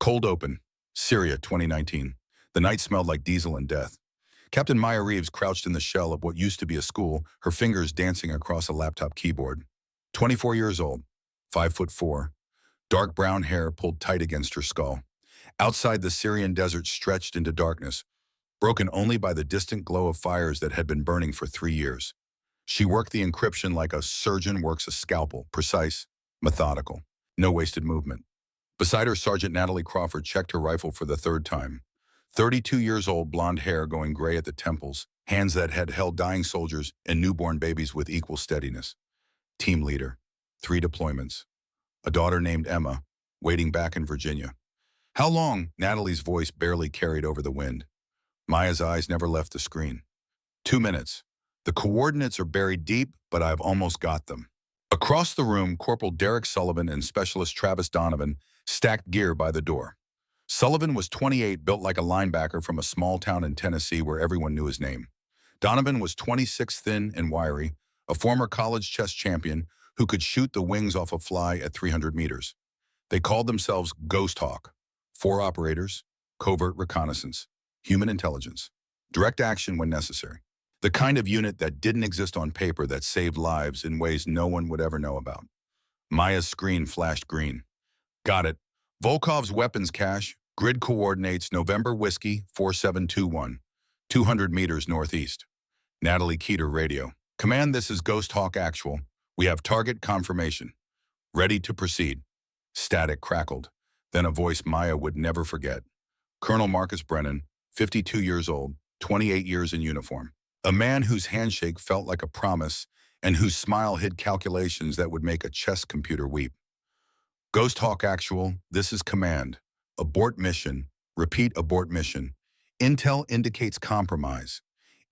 Cold open. Syria, 2019. The night smelled like diesel and death. Captain Maya Reeves crouched in the shell of what used to be a school, her fingers dancing across a laptop keyboard. 24 years old, 5'4", dark brown hair pulled tight against her skull. Outside, the Syrian desert stretched into darkness, broken only by the distant glow of fires that had been burning for 3 years. She worked the encryption like a surgeon works a scalpel, precise, methodical, no wasted movement. Beside her, Sergeant Natalie Crawford checked her rifle for the third time. 32 years old, blonde hair going gray at the temples, hands that had held dying soldiers and newborn babies with equal steadiness. Team leader, 3 deployments. A daughter named Emma, waiting back in Virginia. How long? Natalie's voice barely carried over the wind. Maya's eyes never left the screen. 2 minutes. The coordinates are buried deep, but I've almost got them. Across the room, Corporal Derek Sullivan and Specialist Travis Donovan stacked gear by the door. Sullivan was 28, built like a linebacker from a small town in Tennessee where everyone knew his name. Donovan was 26, thin and wiry, a former college chess champion who could shoot the wings off a fly at 300 meters. They called themselves Ghost Hawk. 4 operators, covert reconnaissance, human intelligence, direct action when necessary. The kind of unit that didn't exist on paper that saved lives in ways no one would ever know about. Maya's screen flashed green. Got it. Volkov's weapons cache, grid coordinates November Whiskey 4721, 200 meters northeast. Natalie Keeter radio. Command, this is Ghost Hawk Actual. We have target confirmation. Ready to proceed. Static crackled. Then a voice Maya would never forget. Colonel Marcus Brennan, 52 years old, 28 years in uniform. A man whose handshake felt like a promise and whose smile hid calculations that would make a chess computer weep. Ghost Hawk Actual, this is command. Abort mission. Repeat, abort mission. Intel indicates compromise.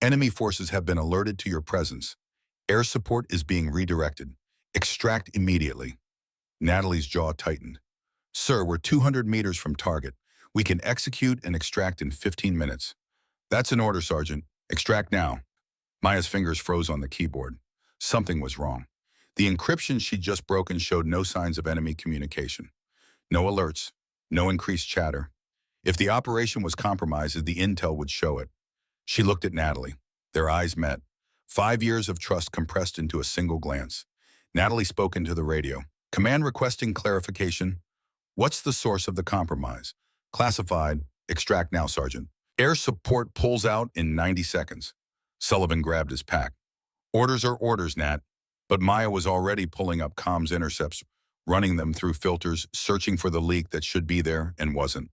Enemy forces have been alerted to your presence. Air support is being redirected. Extract immediately. Natalie's jaw tightened. Sir, we're 200 meters from target. We can execute and extract in 15 minutes. That's an order, Sergeant. Extract now. Maya's fingers froze on the keyboard. Something was wrong. The encryption she'd just broken showed no signs of enemy communication. No alerts, no increased chatter. If the operation was compromised, the intel would show it. She looked at Natalie. Their eyes met. 5 years of trust compressed into a single glance. Natalie spoke into the radio. Command requesting clarification. What's the source of the compromise? Classified. Extract now, Sergeant. Air support pulls out in 90 seconds. Sullivan grabbed his pack. Orders are orders, Nat. But Maya was already pulling up comms intercepts, running them through filters, searching for the leak that should be there and wasn't.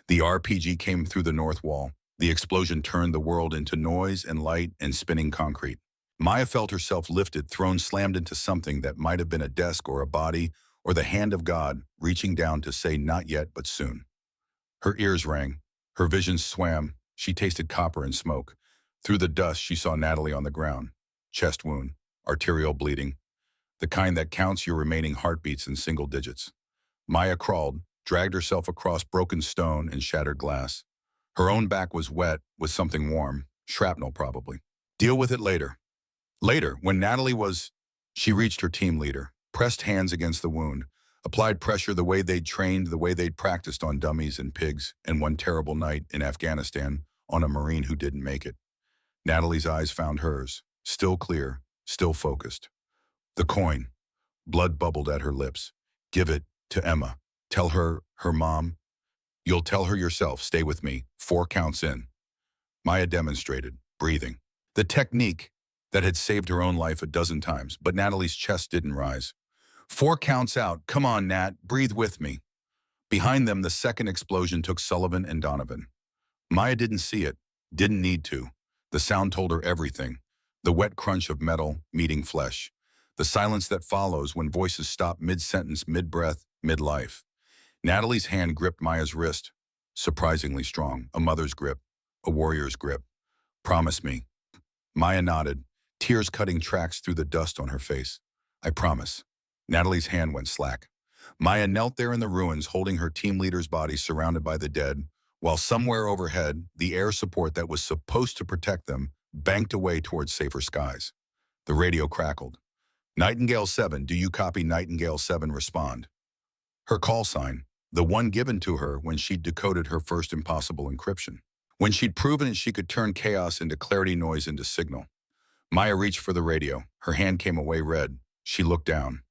The RPG came through the north wall. The explosion turned the world into noise and light and spinning concrete. Maya felt herself lifted, thrown, slammed into something that might have been a desk or a body or the hand of God reaching down to say not yet but soon. Her ears rang. Her vision swam. She tasted copper and smoke. Through the dust, she saw Natalie on the ground. Chest wound, arterial bleeding, the kind that counts your remaining heartbeats in single digits. Maya crawled, dragged herself across broken stone and shattered glass. Her own back was wet with something warm, shrapnel probably. Deal with it later. Later, when Natalie was... She reached her team leader, pressed hands against the wound, applied pressure the way they'd trained, the way they'd practiced on dummies and pigs, and one terrible night in Afghanistan on a Marine who didn't make it. Natalie's eyes found hers, still clear, still focused. The coin. Blood bubbled at her lips. Give it to Emma. Tell her, her mom. You'll tell her yourself, stay with me. 4 counts in. Maya demonstrated, breathing. The technique that had saved her own life a dozen times, but Natalie's chest didn't rise. 4 counts out. Come on, Nat, breathe with me. Behind them, the second explosion took Sullivan and Donovan. Maya didn't see it, didn't need to. The sound told her everything. The wet crunch of metal meeting flesh. The silence that follows when voices stop mid-sentence, mid-breath, mid-life. Natalie's hand gripped Maya's wrist, surprisingly strong, a mother's grip, a warrior's grip. Promise me. Maya nodded, tears cutting tracks through the dust on her face. I promise. Natalie's hand went slack. Maya knelt there in the ruins, holding her team leader's body surrounded by the dead, while somewhere overhead, the air support that was supposed to protect them banked away towards safer skies. The radio crackled. Nightingale 7, do you copy? Nightingale 7, respond. Her call sign, the one given to her when she'd decoded her first impossible encryption. When she'd proven she could turn chaos into clarity, noise into signal. Maya reached for the radio. Her hand came away red. She looked down.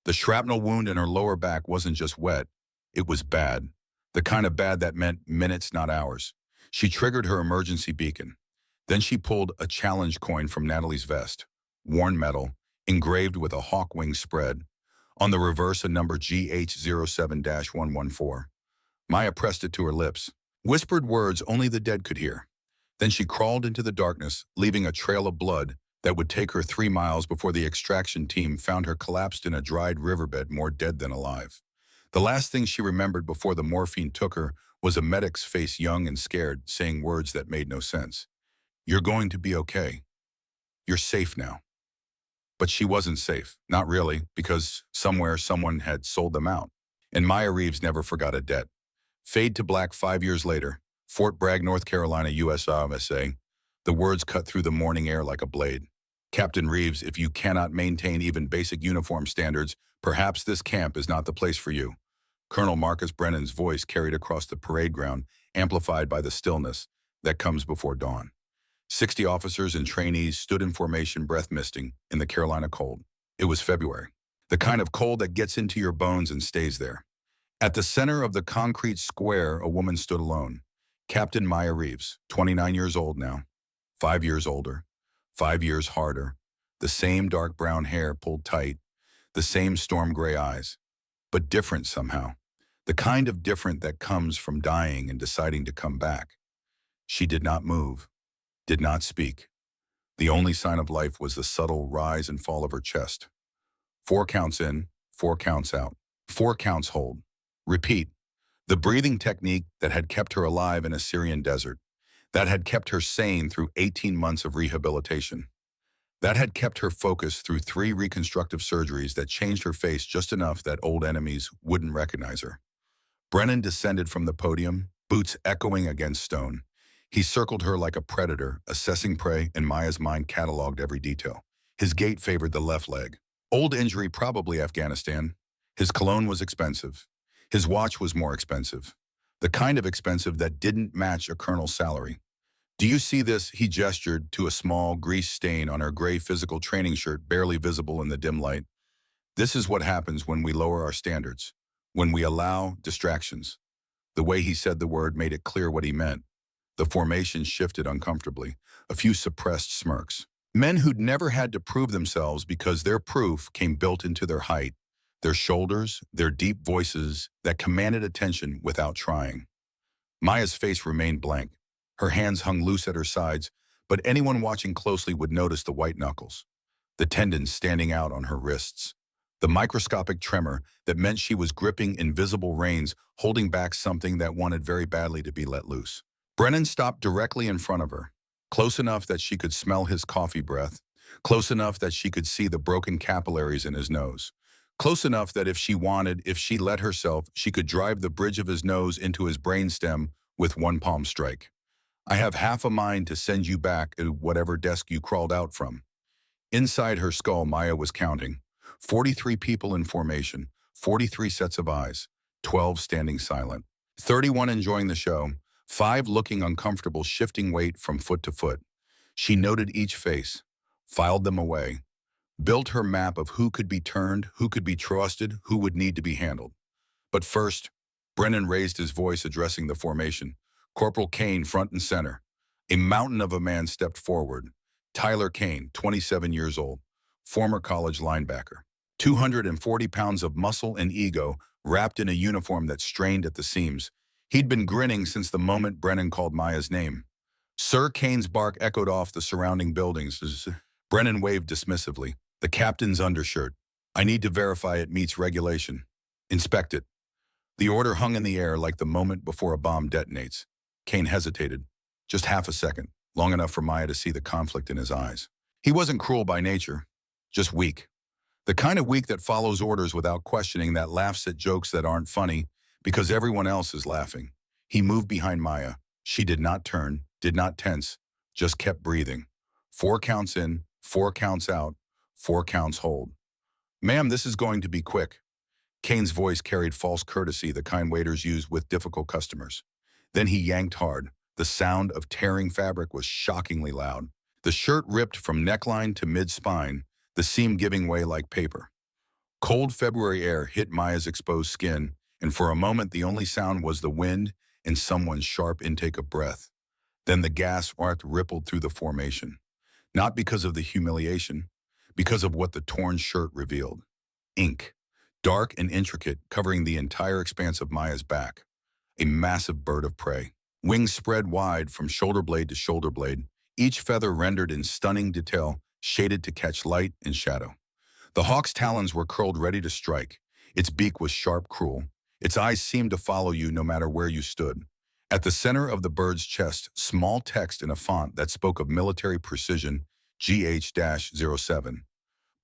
The shrapnel wound in her lower back wasn't just wet, it was bad. The kind of bad that meant minutes, not hours. She triggered her emergency beacon. Then she pulled a challenge coin from Natalie's vest. Worn metal, engraved with a hawk wing spread. On the reverse, a number GH07-114. Maya pressed it to her lips. Whispered words only the dead could hear. Then she crawled into the darkness, leaving a trail of blood that would take her 3 miles before the extraction team found her collapsed in a dried riverbed, more dead than alive. The last thing she remembered before the morphine took her was a medic's face, young and scared, saying words that made no sense. "You're going to be okay. You're safe now." But she wasn't safe. Not really, because somewhere someone had sold them out. And Maya Reeves never forgot a debt. Fade to black 5 years later, Fort Bragg, North Carolina, USA. The words cut through the morning air like a blade. "Captain Reeves, if you cannot maintain even basic uniform standards, perhaps this camp is not the place for you." Colonel Marcus Brennan's voice carried across the parade ground, amplified by the stillness that comes before dawn. 60 officers and trainees stood in formation, breath misting, in the Carolina cold. It was February. The kind of cold that gets into your bones and stays there. At the center of the concrete square, a woman stood alone. Captain Maya Reeves, 29 years old now. 5 years older. 5 years harder. The same dark brown hair pulled tight. The same storm gray eyes. But different somehow. The kind of different that comes from dying and deciding to come back. She did not move. Did not speak. The only sign of life was the subtle rise and fall of her chest. 4 counts in, 4 counts out. 4 counts hold. Repeat. The breathing technique that had kept her alive in a Syrian desert. That had kept her sane through 18 months of rehabilitation. That had kept her focused through 3 reconstructive surgeries that changed her face just enough that old enemies wouldn't recognize her. Brennan descended from the podium, boots echoing against stone. He circled her like a predator, assessing prey, and Maya's mind cataloged every detail. His gait favored the left leg. Old injury, probably Afghanistan. His cologne was expensive. His watch was more expensive. The kind of expensive that didn't match a colonel's salary. "Do you see this?" He gestured to a small grease stain on her gray physical training shirt, barely visible in the dim light. "This is what happens when we lower our standards. When we allow distractions." The way he said the word made it clear what he meant. The formation shifted uncomfortably, a few suppressed smirks. Men who'd never had to prove themselves because their proof came built into their height, their shoulders, their deep voices that commanded attention without trying. Maya's face remained blank. Her hands hung loose at her sides, but anyone watching closely would notice the white knuckles, the tendons standing out on her wrists, the microscopic tremor that meant she was gripping invisible reins, holding back something that wanted very badly to be let loose. Brennan stopped directly in front of her, close enough that she could smell his coffee breath, close enough that she could see the broken capillaries in his nose, close enough that if she wanted, if she let herself, she could drive the bridge of his nose into his brainstem with one palm strike. "I have half a mind to send you back to whatever desk you crawled out from." Inside her skull, Maya was counting. 43 people in formation, 43 sets of eyes, 12 standing silent, 31 enjoying the show, 5 looking uncomfortable, shifting weight from foot to foot. She noted each face, filed them away, built her map of who could be turned, who could be trusted, who would need to be handled. But first, Brennan raised his voice, addressing the formation. Corporal Kane front and center. A mountain of a man stepped forward. Tyler Kane, 27 years old, former college linebacker. 240 pounds of muscle and ego, wrapped in a uniform that strained at the seams. He'd been grinning since the moment Brennan called Maya's name. Sir Kane's bark echoed off the surrounding buildings. Brennan waved dismissively. "The captain's undershirt. I need to verify it meets regulation. Inspect it." The order hung in the air like the moment before a bomb detonates. Kane hesitated. Just half a second, long enough for Maya to see the conflict in his eyes. He wasn't cruel by nature, just weak. The kind of weak that follows orders without questioning, that laughs at jokes that aren't funny because everyone else is laughing. He moved behind Maya. She did not turn, did not tense, just kept breathing. 4 counts in, 4 counts out, 4 counts hold. "Ma'am, this is going to be quick." Kane's voice carried false courtesy, the kind waiters use with difficult customers. Then he yanked hard. The sound of tearing fabric was shockingly loud. The shirt ripped from neckline to mid-spine, the seam giving way like paper. Cold February air hit Maya's exposed skin, and for a moment the only sound was the wind and someone's sharp intake of breath. Then the gas arc rippled through the formation. Not because of the humiliation, because of what the torn shirt revealed. Ink, dark and intricate, covering the entire expanse of Maya's back. A massive bird of prey. Wings spread wide from shoulder blade to shoulder blade, each feather rendered in stunning detail, shaded to catch light and shadow. The hawk's talons were curled ready to strike. Its beak was sharp, cruel. Its eyes seemed to follow you no matter where you stood. At the center of the bird's chest, small text in a font that spoke of military precision, GH-07.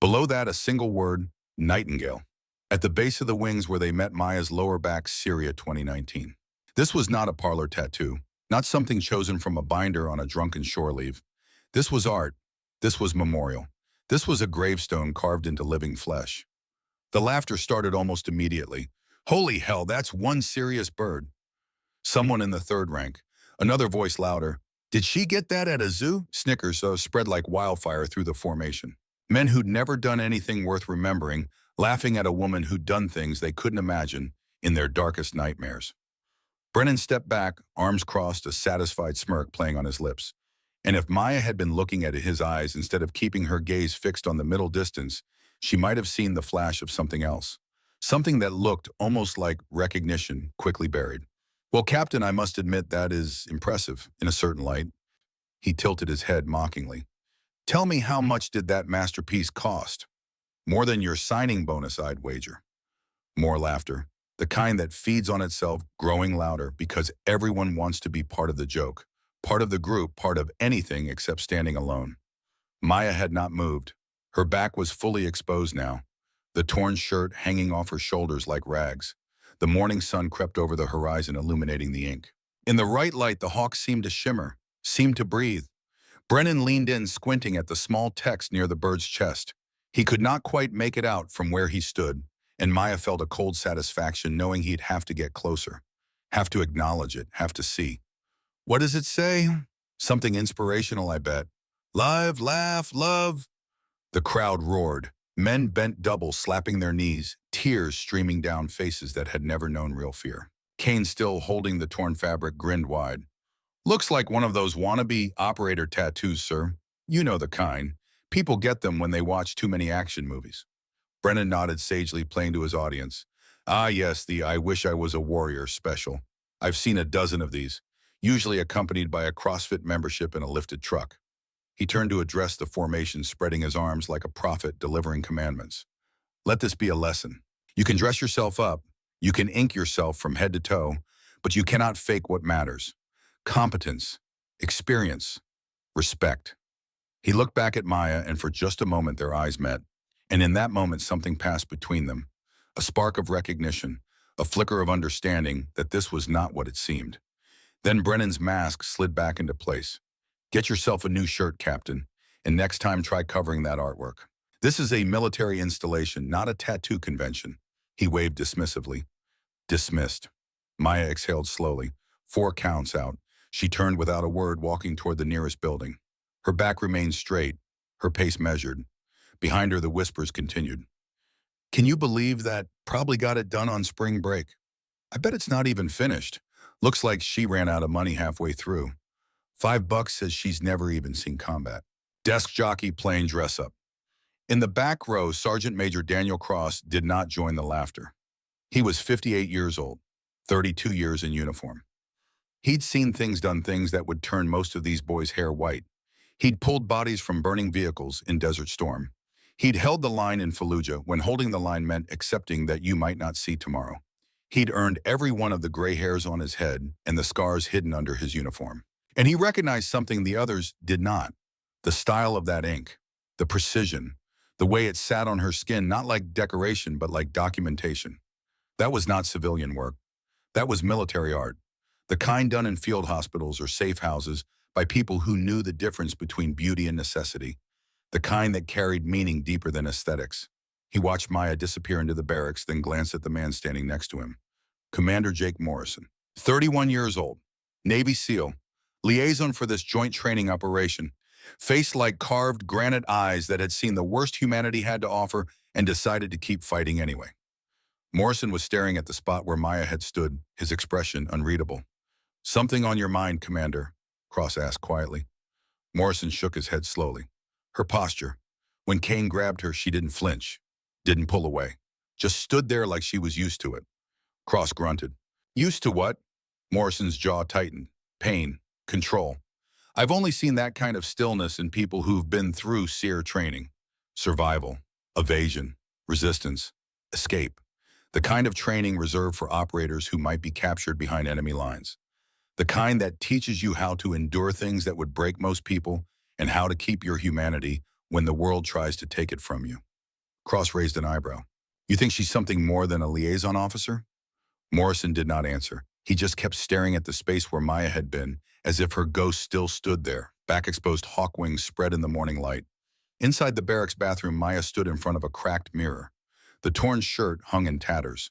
Below that, a single word, Nightingale. At the base of the wings where they met Maya's lower back, Syria 2019. This was not a parlor tattoo, not something chosen from a binder on a drunken shore leave. This was art. This was memorial. This was a gravestone carved into living flesh. The laughter started almost immediately. Holy hell, that's one serious bird. Someone in the third rank. Another voice louder. Did she get that at a zoo? Snickers spread like wildfire through the formation. Men who'd never done anything worth remembering, laughing at a woman who'd done things they couldn't imagine in their darkest nightmares. Brennan stepped back, arms crossed, a satisfied smirk playing on his lips. And if Maya had been looking at his eyes instead of keeping her gaze fixed on the middle distance, she might have seen the flash of something else. Something that looked almost like recognition, quickly buried. Well, Captain, I must admit that is impressive, in a certain light. He tilted his head mockingly. Tell me, how much did that masterpiece cost? More than your signing bonus, I'd wager. More laughter. The kind that feeds on itself, growing louder because everyone wants to be part of the joke, part of the group, part of anything except standing alone. Maya had not moved. Her back was fully exposed now, the torn shirt hanging off her shoulders like rags. The morning sun crept over the horizon, illuminating the ink. In the right light, the hawk seemed to shimmer, seemed to breathe. Brennan leaned in, squinting at the small text near the bird's chest. He could not quite make it out from where he stood, and Maya felt a cold satisfaction knowing he'd have to get closer, have to acknowledge it, have to see. What does it say? Something inspirational, I bet. Live, laugh, love. The crowd roared. Men bent double, slapping their knees, tears streaming down faces that had never known real fear. Kane, still holding the torn fabric, grinned wide. Looks like one of those wannabe operator tattoos, sir. You know the kind. People get them when they watch too many action movies. Brennan nodded sagely, playing to his audience. Ah, yes, the I wish I was a warrior special. I've seen a dozen of these, usually accompanied by a CrossFit membership in a lifted truck. He turned to address the formation, spreading his arms like a prophet delivering commandments. Let this be a lesson. You can dress yourself up, you can ink yourself from head to toe, but you cannot fake what matters. Competence, experience, respect. He looked back at Maya, and for just a moment their eyes met. And in that moment something passed between them. A spark of recognition, a flicker of understanding that this was not what it seemed. Then Brennan's mask slid back into place. Get yourself a new shirt, Captain, and next time try covering that artwork. This is a military installation, not a tattoo convention. He waved dismissively. Dismissed. Maya exhaled slowly. 4 counts out. She turned without a word, walking toward the nearest building. Her back remained straight, her pace measured. Behind her, the whispers continued. Can you believe that? Probably got it done on spring break. I bet it's not even finished. Looks like she ran out of money halfway through. $5 says she's never even seen combat. Desk jockey playing dress up. In the back row, Sergeant Major Daniel Cross did not join the laughter. He was 58 years old, 32 years in uniform. He'd seen things, done things that would turn most of these boys' hair white. He'd pulled bodies from burning vehicles in Desert Storm. He'd held the line in Fallujah when holding the line meant accepting that you might not see tomorrow. He'd earned every one of the gray hairs on his head and the scars hidden under his uniform. And he recognized something the others did not. The style of that ink, the precision, the way it sat on her skin, not like decoration, but like documentation. That was not civilian work. That was military art. The kind done in field hospitals or safe houses by people who knew the difference between beauty and necessity. The kind that carried meaning deeper than aesthetics. He watched Maya disappear into the barracks, then glanced at the man standing next to him. Commander Jake Morrison, 31 years old, Navy SEAL, liaison for this joint training operation, faced like carved granite eyes that had seen the worst humanity had to offer and decided to keep fighting anyway. Morrison was staring at the spot where Maya had stood, his expression unreadable. "Something on your mind, Commander?" Cross asked quietly. Morrison shook his head slowly. Her posture. When Kane grabbed her, she didn't flinch, didn't pull away, just stood there like she was used to it. Cross grunted. "Used to what?" Morrison's jaw tightened. "Pain. Control. I've only seen that kind of stillness in people who've been through SEER training. Survival. Evasion. Resistance. Escape. The kind of training reserved for operators who might be captured behind enemy lines. The kind that teaches you how to endure things that would break most people and how to keep your humanity when the world tries to take it from you." Cross raised an eyebrow. "You think she's something more than a liaison officer?" Morrison did not answer. He just kept staring at the space where Maya had been, as if her ghost still stood there, back-exposed hawk wings spread in the morning light. Inside the barracks bathroom, Maya stood in front of a cracked mirror. The torn shirt hung in tatters.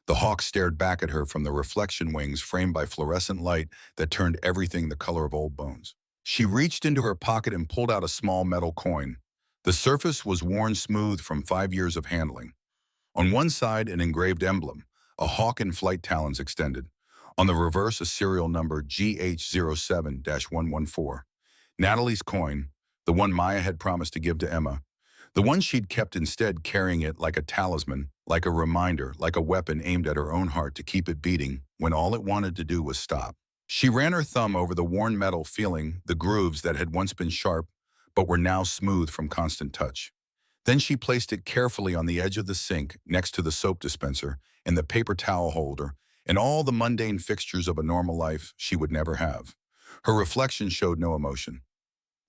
The hawk stared back at her from the reflection wings framed by fluorescent light that turned everything the color of old bones. She reached into her pocket and pulled out a small metal coin. The surface was worn smooth from 5 years of handling. On one side, an engraved emblem, a hawk in flight talons extended. On the reverse, a serial number GH07-114. Natalie's coin, the one Maya had promised to give to Emma. The one she'd kept instead, carrying it like a talisman, like a reminder, like a weapon aimed at her own heart to keep it beating when all it wanted to do was stop. She ran her thumb over the worn metal, feeling the grooves that had once been sharp but were now smooth from constant touch. Then she placed it carefully on the edge of the sink next to the soap dispenser and the paper towel holder and all the mundane fixtures of a normal life she would never have. Her reflection showed no emotion.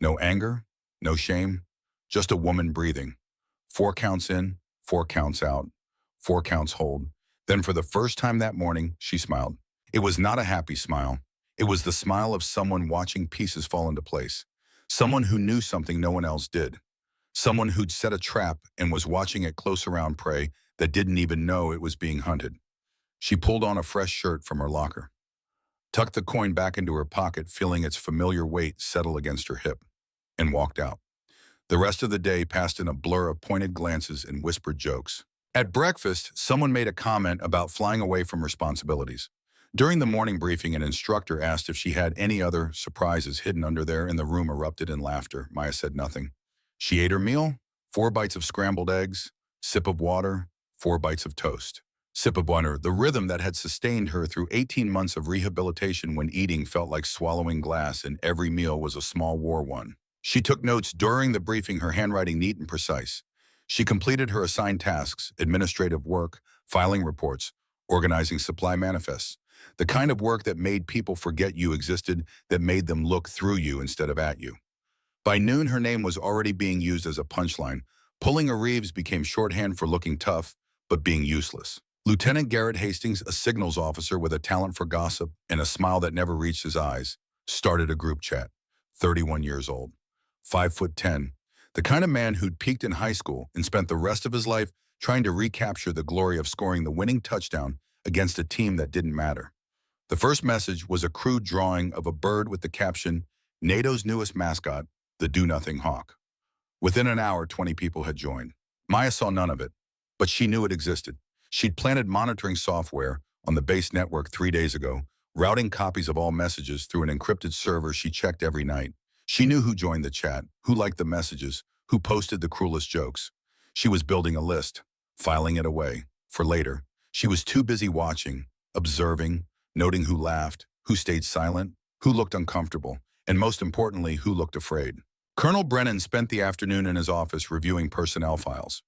No anger, no shame, just a woman breathing. 4 counts in, 4 counts out, 4 counts hold. Then for the first time that morning, she smiled. It was not a happy smile. It was the smile of someone watching pieces fall into place. Someone who knew something no one else did. Someone who'd set a trap and was watching it close around prey that didn't even know it was being hunted. She pulled on a fresh shirt from her locker, tucked the coin back into her pocket, feeling its familiar weight settle against her hip, and walked out. The rest of the day passed in a blur of pointed glances and whispered jokes. At breakfast, someone made a comment about flying away from responsibilities. During the morning briefing, an instructor asked if she had any other surprises hidden under there, and the room erupted in laughter. Maya said nothing. She ate her meal, 4 bites of scrambled eggs, sip of water, 4 bites of toast. Sip of water, the rhythm that had sustained her through 18 months of rehabilitation when eating felt like swallowing glass and every meal was a small war one. She took notes during the briefing, her handwriting neat and precise. She completed her assigned tasks, administrative work, filing reports, organizing supply manifests. The kind of work that made people forget you existed, that made them look through you instead of at you. By noon, her name was already being used as a punchline. Pulling a Reeves became shorthand for looking tough, but being useless. Lieutenant Garrett Hastings, a signals officer with a talent for gossip and a smile that never reached his eyes, started a group chat. 31 years old, 5'10", the kind of man who'd peaked in high school and spent the rest of his life trying to recapture the glory of scoring the winning touchdown against a team that didn't matter. The first message was a crude drawing of a bird with the caption, "NATO's newest mascot, the do-nothing hawk." Within an hour, 20 people had joined. Maya saw none of it, but she knew it existed. She'd planted monitoring software on the base network 3 days ago, routing copies of all messages through an encrypted server she checked every night. She knew who joined the chat, who liked the messages, who posted the cruelest jokes. She was building a list, filing it away, for later. She was too busy watching, observing, noting who laughed, who stayed silent, who looked uncomfortable, and most importantly, who looked afraid. Colonel Brennan spent the afternoon in his office reviewing personnel files.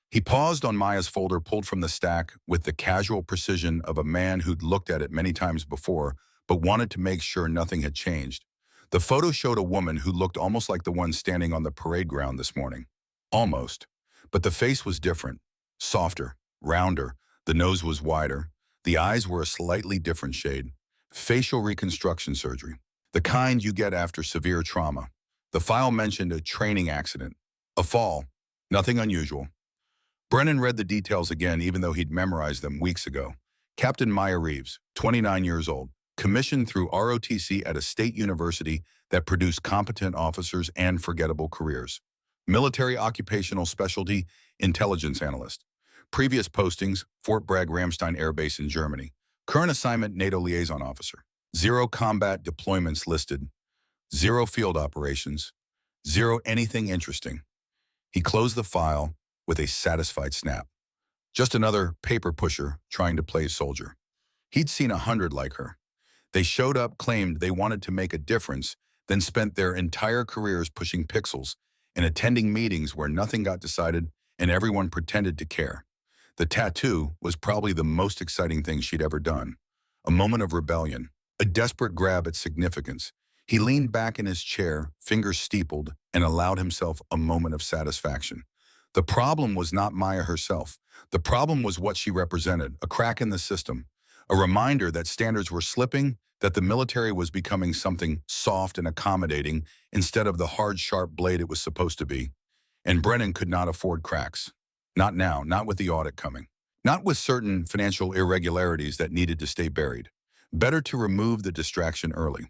He paused on Maya's folder pulled from the stack with the casual precision of a man who'd looked at it many times before, but wanted to make sure nothing had changed. The photo showed a woman who looked almost like the one standing on the parade ground this morning. Almost. But the face was different. Softer, rounder, the nose was wider. The eyes were a slightly different shade. Facial reconstruction surgery. The kind you get after severe trauma. The file mentioned a training accident. A fall. Nothing unusual. Brennan read the details again even though he'd memorized them weeks ago. Captain Maya Reeves, 29 years old, commissioned through ROTC at a state university that produced competent officers and forgettable careers. Military occupational specialty, intelligence analyst. Previous postings, Fort Bragg-Ramstein Air Base in Germany. Current assignment, NATO liaison officer. 0 combat deployments listed. 0 field operations. 0 anything interesting. He closed the file with a satisfied snap. Just another paper pusher trying to play soldier. He'd seen 100 like her. They showed up, claimed they wanted to make a difference, then spent their entire careers pushing pixels and attending meetings where nothing got decided and everyone pretended to care. The tattoo was probably the most exciting thing she'd ever done. A moment of rebellion, a desperate grab at significance. He leaned back in his chair, fingers steepled, and allowed himself a moment of satisfaction. The problem was not Maya herself. The problem was what she represented, a crack in the system, a reminder that standards were slipping, that the military was becoming something soft and accommodating instead of the hard, sharp blade it was supposed to be. And Brennan could not afford cracks. Not now, not with the audit coming. Not with certain financial irregularities that needed to stay buried. Better to remove the distraction early.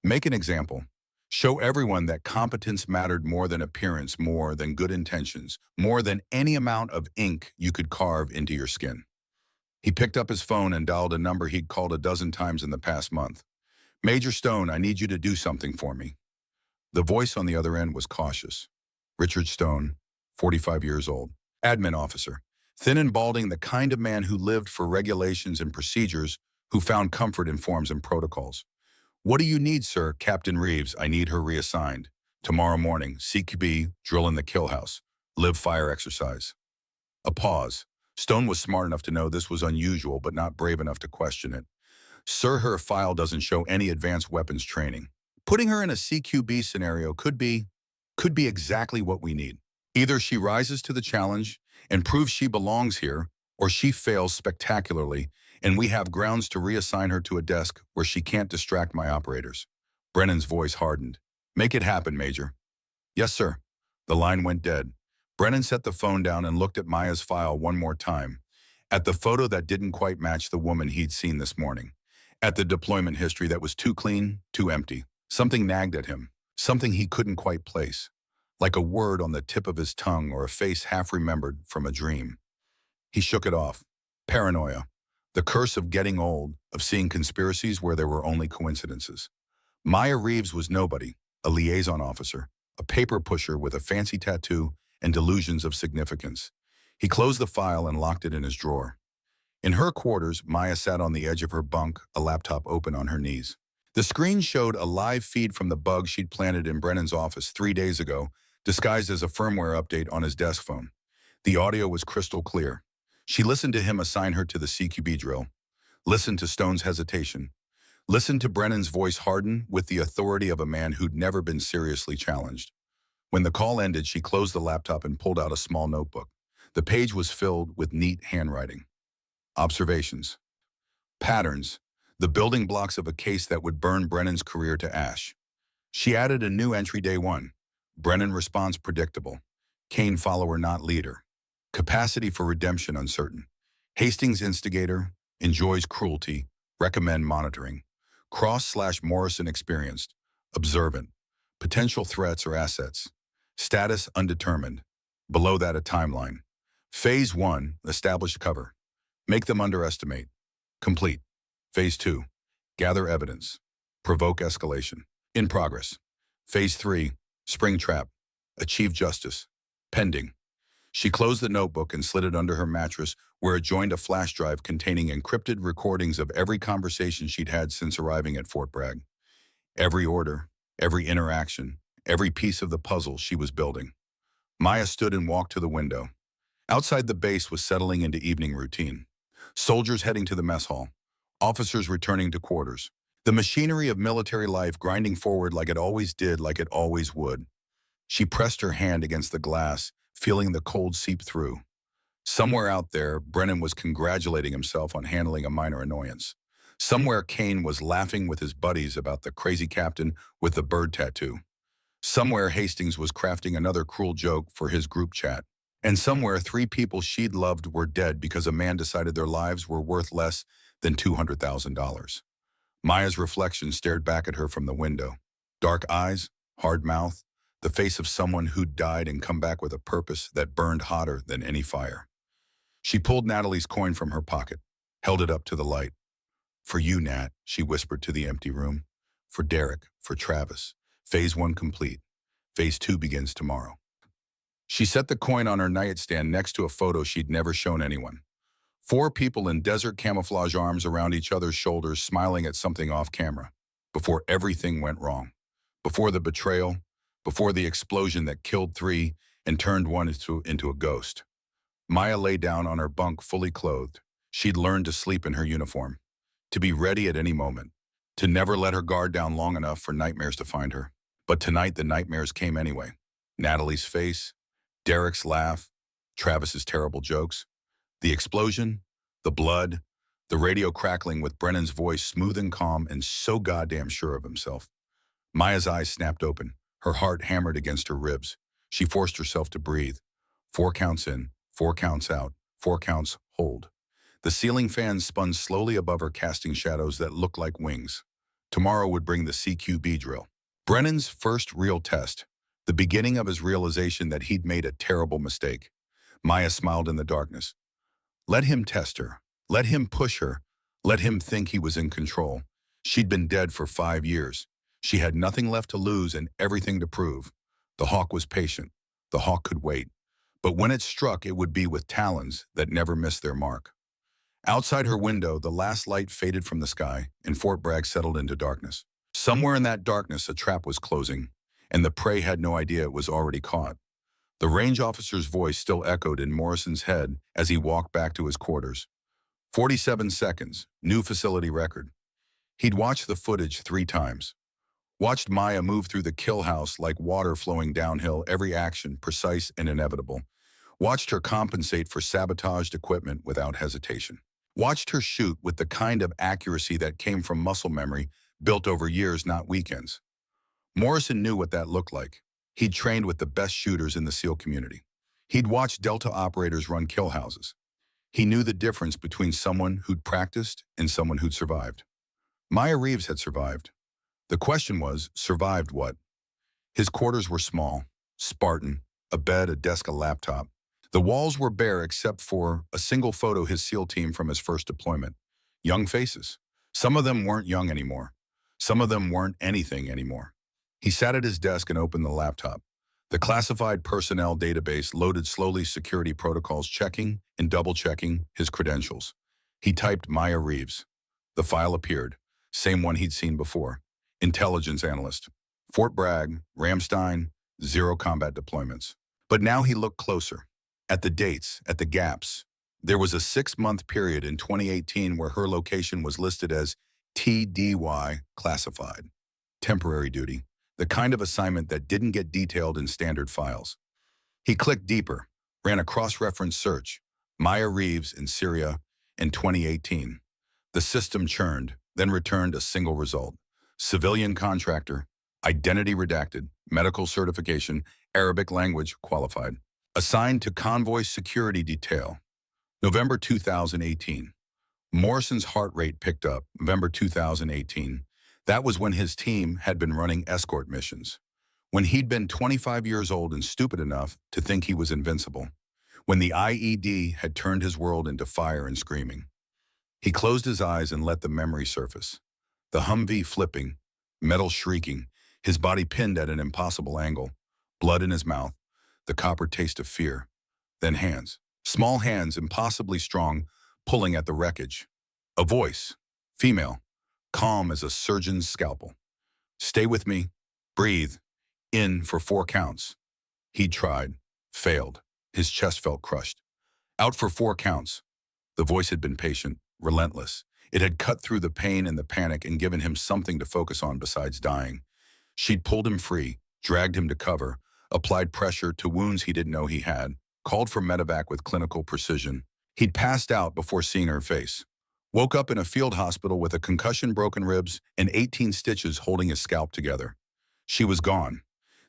Make an example. Show everyone that competence mattered more than appearance, more than good intentions, more than any amount of ink you could carve into your skin. He picked up his phone and dialed a number he'd called a dozen times in the past month. Major Stone, I need you to do something for me. The voice on the other end was cautious. Richard Stone, 45 years old. Admin officer. Thin and balding, the kind of man who lived for regulations and procedures, who found comfort in forms and protocols. What do you need, sir? Captain Reeves, I need her reassigned. Tomorrow morning, CQB, drill in the kill house. Live fire exercise. A pause. Stone was smart enough to know this was unusual, but not brave enough to question it. Sir, her file doesn't show any advanced weapons training. Putting her in a CQB scenario could be exactly what we need. Either she rises to the challenge and proves she belongs here, or she fails spectacularly, and we have grounds to reassign her to a desk where she can't distract my operators. Brennan's voice hardened. Make it happen, Major. Yes, sir. The line went dead. Brennan set the phone down and looked at Maya's file one more time. At the photo that didn't quite match the woman he'd seen this morning. At the deployment history that was too clean, too empty. Something nagged at him. Something he couldn't quite place. Like a word on the tip of his tongue or a face half remembered from a dream. He shook it off. Paranoia. The curse of getting old, of seeing conspiracies where there were only coincidences. Maya Reeves was nobody, a liaison officer, a paper pusher with a fancy tattoo and delusions of significance. He closed the file and locked it in his drawer. In her quarters, Maya sat on the edge of her bunk, a laptop open on her knees. The screen showed a live feed from the bug she'd planted in Brennan's office 3 days ago, disguised as a firmware update on his desk phone. The audio was crystal clear. She listened to him assign her to the CQB drill, listened to Stone's hesitation, listened to Brennan's voice harden with the authority of a man who'd never been seriously challenged. When the call ended, she closed the laptop and pulled out a small notebook. The page was filled with neat handwriting. Observations. Patterns. The building blocks of a case that would burn Brennan's career to ash. She added a new entry day 1. Brennan response predictable. Kane follower not leader. Capacity for redemption uncertain. Hastings instigator, enjoys cruelty, recommend monitoring. Cross/Morrison experienced, observant. Potential threats or assets. Status undetermined. Below that a timeline. Phase 1, establish cover. Make them underestimate. Complete. Phase 2, gather evidence. Provoke escalation. In progress. Phase 3, spring trap. Achieve justice. Pending. She closed the notebook and slid it under her mattress where it joined a flash drive containing encrypted recordings of every conversation she'd had since arriving at Fort Bragg. Every order, every interaction, every piece of the puzzle she was building. Maya stood and walked to the window. Outside the base was settling into evening routine. Soldiers heading to the mess hall. Officers returning to quarters. The machinery of military life grinding forward like it always did, like it always would. She pressed her hand against the glass, feeling the cold seep through. Somewhere out there, Brennan was congratulating himself on handling a minor annoyance. Somewhere, Kane was laughing with his buddies about the crazy captain with the bird tattoo. Somewhere, Hastings was crafting another cruel joke for his group chat. And somewhere, 3 people she'd loved were dead because a man decided their lives were worth less than $200,000. Maya's reflection stared back at her from the window. Dark eyes, hard mouth, the face of someone who'd died and come back with a purpose that burned hotter than any fire. She pulled Natalie's coin from her pocket, held it up to the light. "For you, Nat," she whispered to the empty room. "For Derek, for Travis. Phase 1 complete. Phase 2 begins tomorrow." She set the coin on her nightstand next to a photo she'd never shown anyone. 4 people in desert camouflage, arms around each other's shoulders, smiling at something off camera. Before everything went wrong. Before the betrayal. Before the explosion that killed 3 and turned 1 into a ghost. Maya lay down on her bunk, fully clothed. She'd learned to sleep in her uniform. To be ready at any moment. To never let her guard down long enough for nightmares to find her. But tonight the nightmares came anyway. Natalie's face, Derek's laugh, Travis's terrible jokes, the explosion, the blood, the radio crackling with Brennan's voice smooth and calm and so goddamn sure of himself. Maya's eyes snapped open, her heart hammered against her ribs. She forced herself to breathe. 4 counts in, 4 counts out, 4 counts, hold. The ceiling fan spun slowly above her, casting shadows that looked like wings. Tomorrow would bring the CQB drill. Brennan's first real test, the beginning of his realization that he'd made a terrible mistake. Maya smiled in the darkness. Let him test her. Let him push her. Let him think he was in control. She'd been dead for 5 years. She had nothing left to lose and everything to prove. The hawk was patient. The hawk could wait. But when it struck, it would be with talons that never missed their mark. Outside her window, the last light faded from the sky, and Fort Bragg settled into darkness. Somewhere in that darkness, a trap was closing, and the prey had no idea it was already caught. The range officer's voice still echoed in Morrison's head as he walked back to his quarters. 47 seconds, new facility record. He'd watched the footage 3 times. Watched Maya move through the kill house like water flowing downhill, every action precise and inevitable. Watched her compensate for sabotaged equipment without hesitation. Watched her shoot with the kind of accuracy that came from muscle memory built over years, not weekends. Morrison knew what that looked like. He'd trained with the best shooters in the SEAL community. He'd watched Delta operators run kill houses. He knew the difference between someone who'd practiced and someone who'd survived. Maya Reeves had survived. The question was, survived what? His quarters were small, Spartan, a bed, a desk, a laptop. The walls were bare except for a single photo his SEAL team from his first deployment. Young faces. Some of them weren't young anymore. Some of them weren't anything anymore. He sat at his desk and opened the laptop. The classified personnel database loaded slowly, security protocols checking and double-checking his credentials. He typed Maya Reeves. The file appeared, same one he'd seen before. Intelligence analyst. Fort Bragg, Ramstein, 0 combat deployments. But now he looked closer. At the dates, at the gaps. There was a 6-month period in 2018 where her location was listed as TDY classified. Temporary duty. The kind of assignment that didn't get detailed in standard files. He clicked deeper, ran a cross-reference search. Maya Reeves in Syria in 2018. The system churned, then returned a single result. Civilian contractor, identity redacted, medical certification, Arabic language qualified. Assigned to convoy security detail. November 2018. Morrison's heart rate picked up. November 2018. That was when his team had been running escort missions. When he'd been 25 years old and stupid enough to think he was invincible. When the IED had turned his world into fire and screaming. He closed his eyes and let the memory surface. The Humvee flipping, metal shrieking, his body pinned at an impossible angle, blood in his mouth, the copper taste of fear. Then hands, small hands, impossibly strong, pulling at the wreckage. A voice, female, calm as a surgeon's scalpel. Stay with me, breathe, in for 4 counts. He'd tried, failed. His chest felt crushed. Out for 4 counts. The voice had been patient, relentless. It had cut through the pain and the panic and given him something to focus on besides dying. She'd pulled him free, dragged him to cover, applied pressure to wounds he didn't know he had, called for medevac with clinical precision. He'd passed out before seeing her face. Woke up in a field hospital with a concussion, broken ribs, and 18 stitches holding his scalp together. She was gone.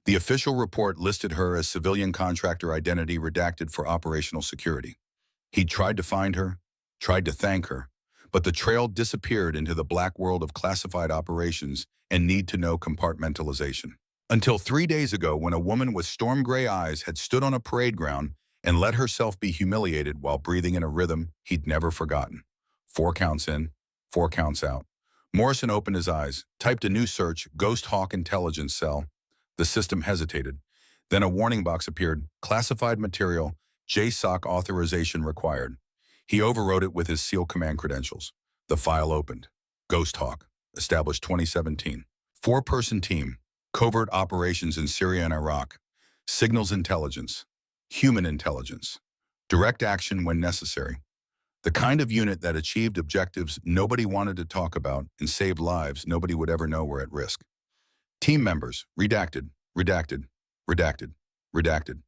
The official report listed her as civilian contractor identity redacted for operational security. He tried to find her, tried to thank her, but the trail disappeared into the black world of classified operations and need-to-know compartmentalization. Until 3 days ago, when a woman with storm gray eyes had stood on a parade ground and let herself be humiliated while breathing in a rhythm he'd never forgotten. 4 counts in, 4 counts out. Morrison opened his eyes, typed a new search, Ghost Hawk Intelligence Cell. The system hesitated. Then a warning box appeared, classified material, JSOC authorization required. He overwrote it with his SEAL command credentials. The file opened. Ghost Hawk, established 2017. 4-person team, covert operations in Syria and Iraq, signals intelligence, human intelligence, direct action when necessary. The kind of unit that achieved objectives nobody wanted to talk about and saved lives nobody would ever know were at risk. Team members, redacted, redacted, redacted, redacted.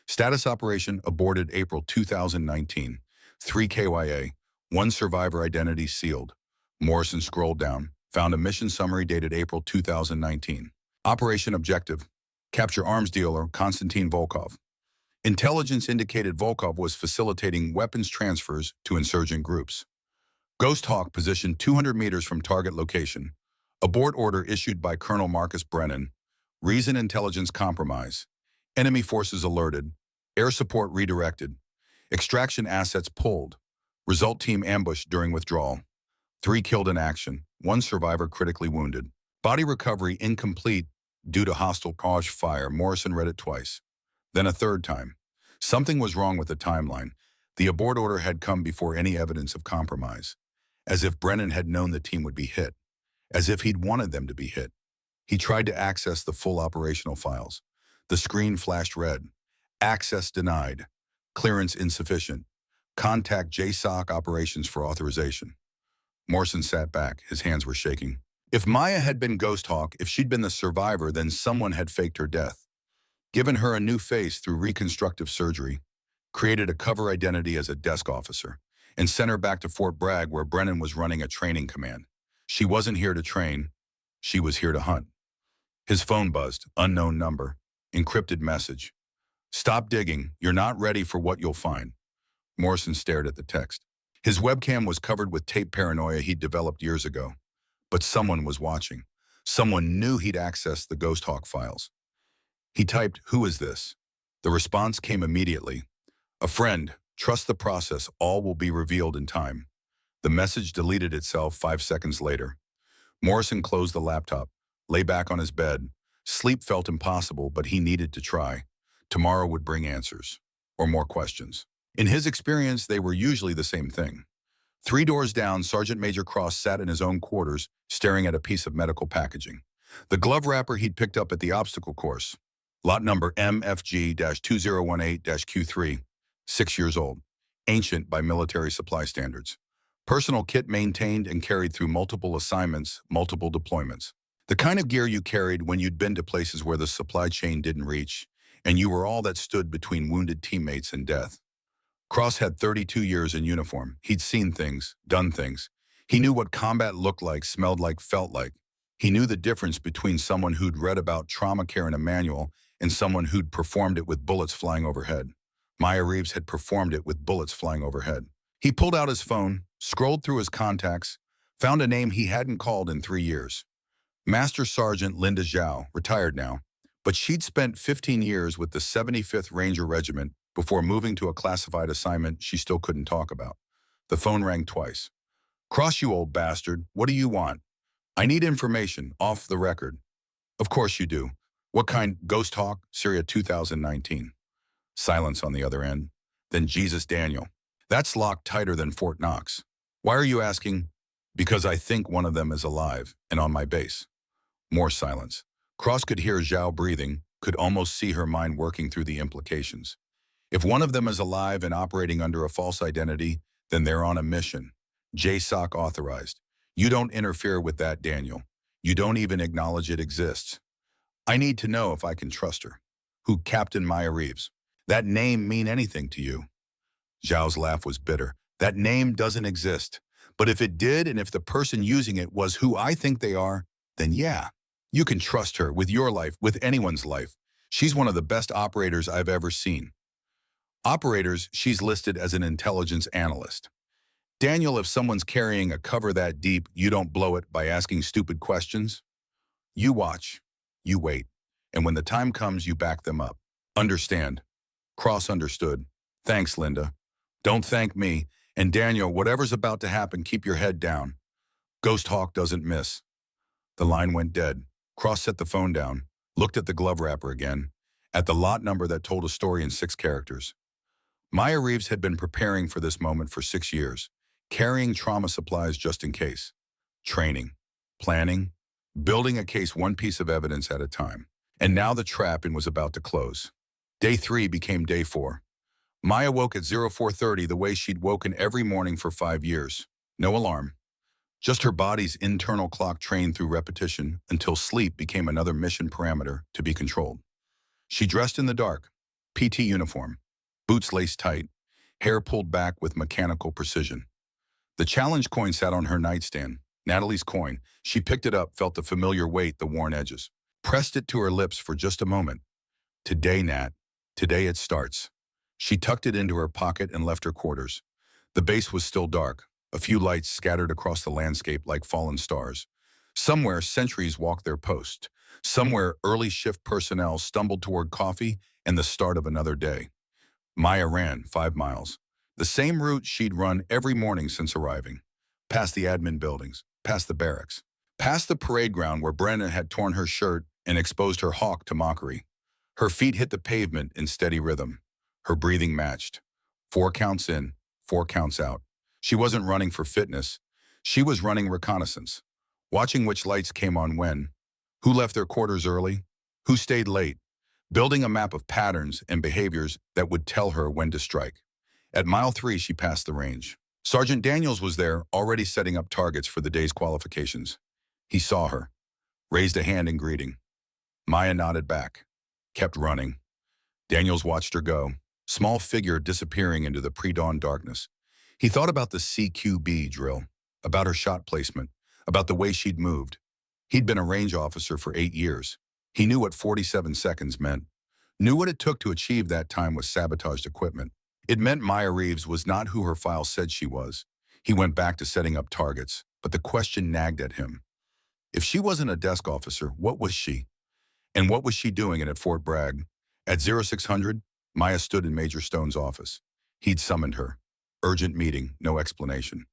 Status operation aborted April 2019. 3 KYA, 1 survivor identity sealed. Morrison scrolled down, found a mission summary dated April 2019. Operation objective, capture arms dealer Konstantin Volkov. Intelligence indicated Volkov was facilitating weapons transfers to insurgent groups. Ghost Hawk positioned 200 meters from target location. Abort order issued by Colonel Marcus Brennan. Reason intelligence compromise. Enemy forces alerted. Air support redirected. Extraction assets pulled. Result team ambushed during withdrawal. 3 killed in action. 1 survivor critically wounded. Body recovery incomplete due to hostile caused fire. Morrison read it twice. Then a third time. Something was wrong with the timeline. The abort order had come before any evidence of compromise. As if Brennan had known the team would be hit. As if he'd wanted them to be hit. He tried to access the full operational files. The screen flashed red. Access denied. Clearance insufficient. Contact JSOC operations for authorization. Morrison sat back. His hands were shaking. If Maya had been Ghost Hawk, if she'd been the survivor, then someone had faked her death. Given her a new face through reconstructive surgery, created a cover identity as a desk officer, and sent her back to Fort Bragg where Brennan was running a training command. She wasn't here to train. She was here to hunt. His phone buzzed. Unknown number. Encrypted message. Stop digging. You're not ready for what you'll find. Morrison stared at the text. His webcam was covered with tape paranoia he'd developed years ago. But someone was watching. Someone knew he'd accessed the Ghost Hawk files. He typed, "Who is this?" The response came immediately. "A friend. Trust the process. All will be revealed in time." The message deleted itself 5 seconds later. Morrison closed the laptop, lay back on his bed. Sleep felt impossible, but he needed to try. Tomorrow would bring answers. Or more questions. In his experience, they were usually the same thing. 3 doors down, Sergeant Major Cross sat in his own quarters, staring at a piece of medical packaging. The glove wrapper he'd picked up at the obstacle course. Lot number MFG-2018-Q3, 6 years old. Ancient by military supply standards. Personal kit maintained and carried through multiple assignments, multiple deployments. The kind of gear you carried when you'd been to places where the supply chain didn't reach, and you were all that stood between wounded teammates and death. Cross had 32 years in uniform. He'd seen things, done things. He knew what combat looked like, smelled like, felt like. He knew the difference between someone who'd read about trauma care in a manual and someone who'd performed it with bullets flying overhead. Maya Reeves had performed it with bullets flying overhead. He pulled out his phone, scrolled through his contacts, found a name he hadn't called in 3 years. Master Sergeant Linda Zhao, retired now, but she'd spent 15 years with the 75th Ranger Regiment before moving to a classified assignment she still couldn't talk about. The phone rang twice. "Cross, you old bastard. What do you want?" "I need information, off the record." "Of course you do. What kind?" "Ghost Hawk, Syria 2019. Silence on the other end. Then Jesus Daniel. "That's locked tighter than Fort Knox." "Why are you asking?" "Because I think one of them is alive and on my base." More silence. Cross could hear Zhao breathing, could almost see her mind working through the implications. If one of them is alive and operating under a false identity, then they're on a mission. JSOC authorized. You don't interfere with that, Daniel. You don't even acknowledge it exists. I need to know if I can trust her. Who? Captain Maya Reeves. That name mean anything to you? Zhao's laugh was bitter. That name doesn't exist. But if it did, and if the person using it was who I think they are, then yeah, you can trust her with your life, with anyone's life. She's one of the best operators I've ever seen. Operators, she's listed as an intelligence analyst. Daniel, if someone's carrying a cover that deep, you don't blow it by asking stupid questions. You watch, you wait, and when the time comes, you back them up. Understand. Cross understood. Thanks, Linda. Don't thank me. And Daniel, whatever's about to happen, keep your head down. Ghost Hawk doesn't miss. The line went dead. Cross set the phone down, looked at the glove wrapper again, at the lot number that told a story in 6 characters. Maya Reeves had been preparing for this moment for 6 years, carrying trauma supplies just in case. Training, planning, building a case one piece of evidence at a time. And now the trap-in was about to close. Day 3 became day 4. Maya woke at 0430 the way she'd woken every morning for 5 years. No alarm. Just her body's internal clock trained through repetition until sleep became another mission parameter to be controlled. She dressed in the dark, PT uniform, boots laced tight, hair pulled back with mechanical precision. The challenge coin sat on her nightstand, Natalie's coin. She picked it up, felt the familiar weight, the worn edges. Pressed it to her lips for just a moment. Today, Nat. Today it starts. She tucked it into her pocket and left her quarters. The base was still dark, a few lights scattered across the landscape like fallen stars. Somewhere, sentries walked their post. Somewhere, early shift personnel stumbled toward coffee and the start of another day. Maya ran 5 miles. The same route she'd run every morning since arriving. Past the admin buildings, past the barracks, past the parade ground where Brennan had torn her shirt and exposed her hawk to mockery. Her feet hit the pavement in steady rhythm. Her breathing matched. 4 counts in, 4 counts out. She wasn't running for fitness. She was running reconnaissance, watching which lights came on when, who left their quarters early, who stayed late, building a map of patterns and behaviors that would tell her when to strike. At mile 3, she passed the range. Sergeant Daniels was there, already setting up targets for the day's qualifications. He saw her, raised a hand in greeting. Maya nodded back, kept running. Daniels watched her go, small figure disappearing into the pre-dawn darkness. He thought about the CQB drill, about her shot placement, about the way she'd moved. He'd been a range officer for 8 years. He knew what 47 seconds meant, knew what it took to achieve that time with sabotaged equipment. It meant Maya Reeves was not who her file said she was. He went back to setting up targets, but the question nagged at him. If she wasn't a desk officer, what was she? And what was she doing at Fort Bragg? At 0600, Maya stood in Major Stone's office. He'd summoned her. Urgent meeting, no explanation.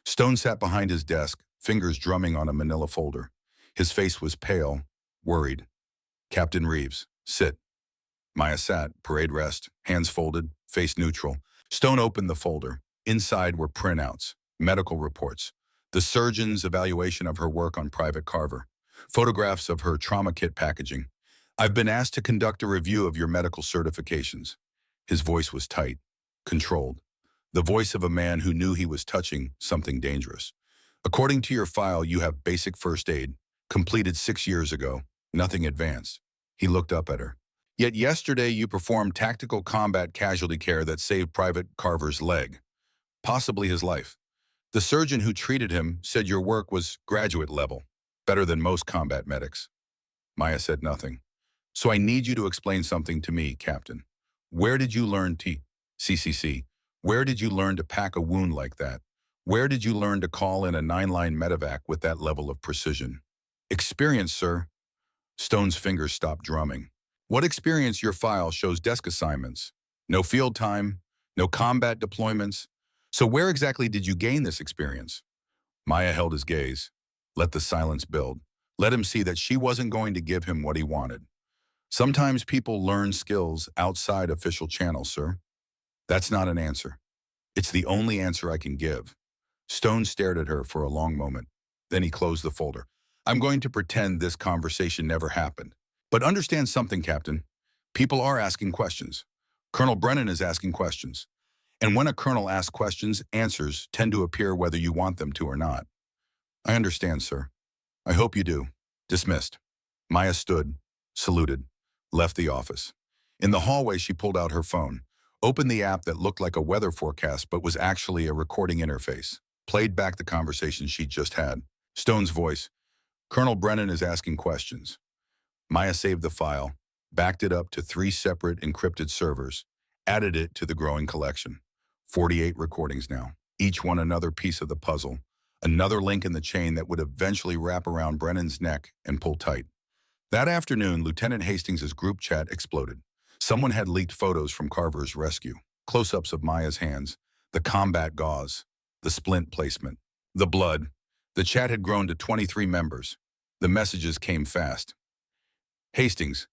Stone sat behind his desk, fingers drumming on a manila folder. His face was pale, worried. Captain Reeves, sit. Maya sat, parade rest, hands folded, face neutral. Stone opened the folder. Inside were printouts, medical reports, the surgeon's evaluation of her work on Private Carver, photographs of her trauma kit packaging. I've been asked to conduct a review of your medical certifications. His voice was tight, controlled. The voice of a man who knew he was touching something dangerous. According to your file, you have basic first aid, completed 6 years ago, nothing advanced. He looked up at her. Yet yesterday you performed tactical combat casualty care that saved Private Carver's leg, possibly his life. The surgeon who treated him said your work was graduate level, better than most combat medics. Maya said nothing. So I need you to explain something to me, Captain. Where did you learn CCC? Where did you learn to pack a wound like that? Where did you learn to call in a 9-line medevac with that level of precision? Experience, sir. Stone's fingers stopped drumming. What experience? Your file shows desk assignments. No field time, no combat deployments. So where exactly did you gain this experience? Maya held his gaze. Let the silence build. Let him see that she wasn't going to give him what he wanted. Sometimes people learn skills outside official channels, sir. That's not an answer. It's the only answer I can give. Stone stared at her for a long moment. Then he closed the folder. I'm going to pretend this conversation never happened. But understand something, Captain. People are asking questions. Colonel Brennan is asking questions. And when a colonel asks questions, answers tend to appear whether you want them to or not. I understand, sir. I hope you do. Dismissed. Maya stood, saluted, left the office. In the hallway, she pulled out her phone, opened the app that looked like a weather forecast but was actually a recording interface, played back the conversation she'd just had. Stone's voice. Colonel Brennan is asking questions. Maya saved the file, backed it up to 3 separate encrypted servers, added it to the growing collection. 48 recordings now, each one another piece of the puzzle, another link in the chain that would eventually wrap around Brennan's neck and pull tight. That afternoon, Lieutenant Hastings' group chat exploded. Someone had leaked photos from Carver's rescue, close-ups of Maya's hands, the combat gauze, the splint placement, the blood. The chat had grown to 23 members. The messages came fast. Hastings,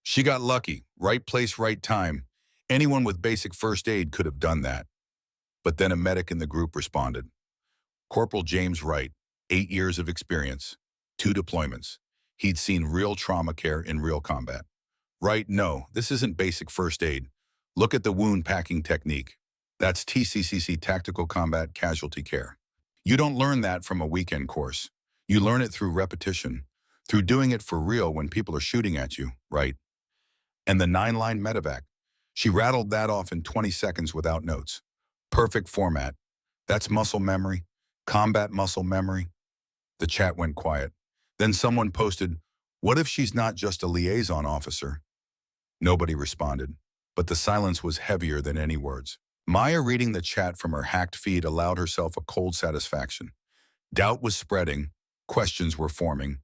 she got lucky, right place, right time. Anyone with basic first aid could have done that. But then a medic in the group responded. Corporal James Wright, 8 years of experience, 2 deployments. He'd seen real trauma care in real combat. Right, no, this isn't basic first aid. Look at the wound packing technique. That's TCCC, Tactical Combat Casualty Care. You don't learn that from a weekend course. You learn it through repetition, through doing it for real when people are shooting at you, right? And the 9-line medevac. She rattled that off in 20 seconds without notes. Perfect format. That's muscle memory, combat muscle memory. The chat went quiet. Then someone posted, "What if she's not just a liaison officer?" Nobody responded, but the silence was heavier than any words. Maya, reading the chat from her hacked feed, allowed herself a cold satisfaction. Doubt was spreading, questions were forming.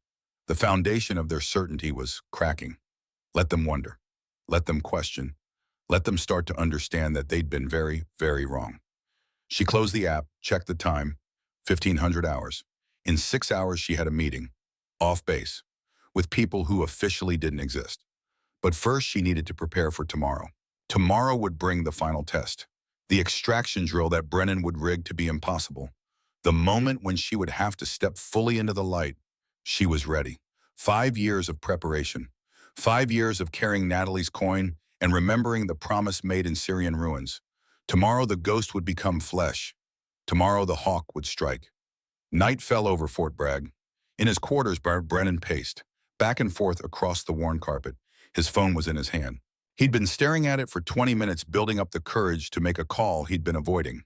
The foundation of their certainty was cracking. Let them wonder. Let them question. Let them start to understand that they'd been very, very wrong. She closed the app, checked the time, 1500 hours. In 6 hours, she had a meeting, off base, with people who officially didn't exist. But first, she needed to prepare for tomorrow. Tomorrow would bring the final test, the extraction drill that Brennan would rig to be impossible. The moment when she would have to step fully into the light. She was ready. 5 years of preparation. 5 years of carrying Natalie's coin and remembering the promise made in Syrian ruins. Tomorrow the ghost would become flesh. Tomorrow the hawk would strike. Night fell over Fort Bragg. In his quarters, Brennan paced, back and forth across the worn carpet. His phone was in his hand. He'd been staring at it for 20 minutes, building up the courage to make a call he'd been avoiding.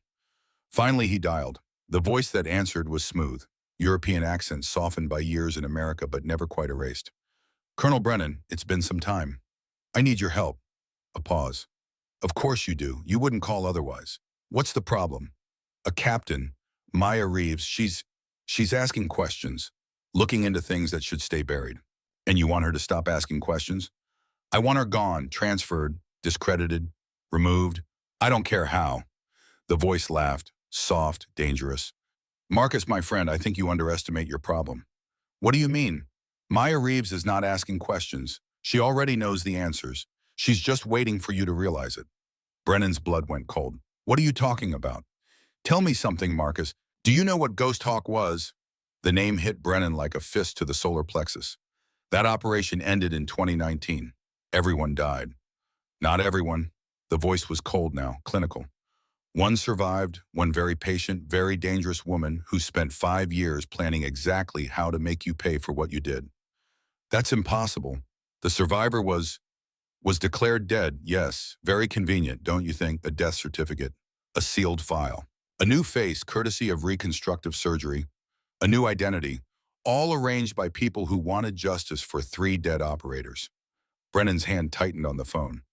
Finally, he dialed. The voice that answered was smooth, European accent softened by years in America but never quite erased. "Colonel Brennan, it's been some time. I need your help." A pause. "Of course you do. You wouldn't call otherwise. What's the problem?" "A captain, Maya Reeves, she's asking questions, looking into things that should stay buried." "And you want her to stop asking questions?" "I want her gone, transferred, discredited, removed. I don't care how." The voice laughed, soft, dangerous. "Marcus, my friend, I think you underestimate your problem." "What do you mean?" "Maya Reeves is not asking questions. She already knows the answers. She's just waiting for you to realize it." Brennan's blood went cold. "What are you talking about?" "Tell me something, Marcus. Do you know what Ghost Hawk was?" The name hit Brennan like a fist to the solar plexus. That operation ended in 2019. Everyone died. Not everyone. The voice was cold now, clinical. One survived, one very patient, very dangerous woman who spent 5 years planning exactly how to make you pay for what you did. That's impossible. The survivor was declared dead, yes. Very convenient, don't you think? A death certificate, a sealed file, a new face courtesy of reconstructive surgery, a new identity, all arranged by people who wanted justice for 3 dead operators. Brennan's hand tightened on the phone.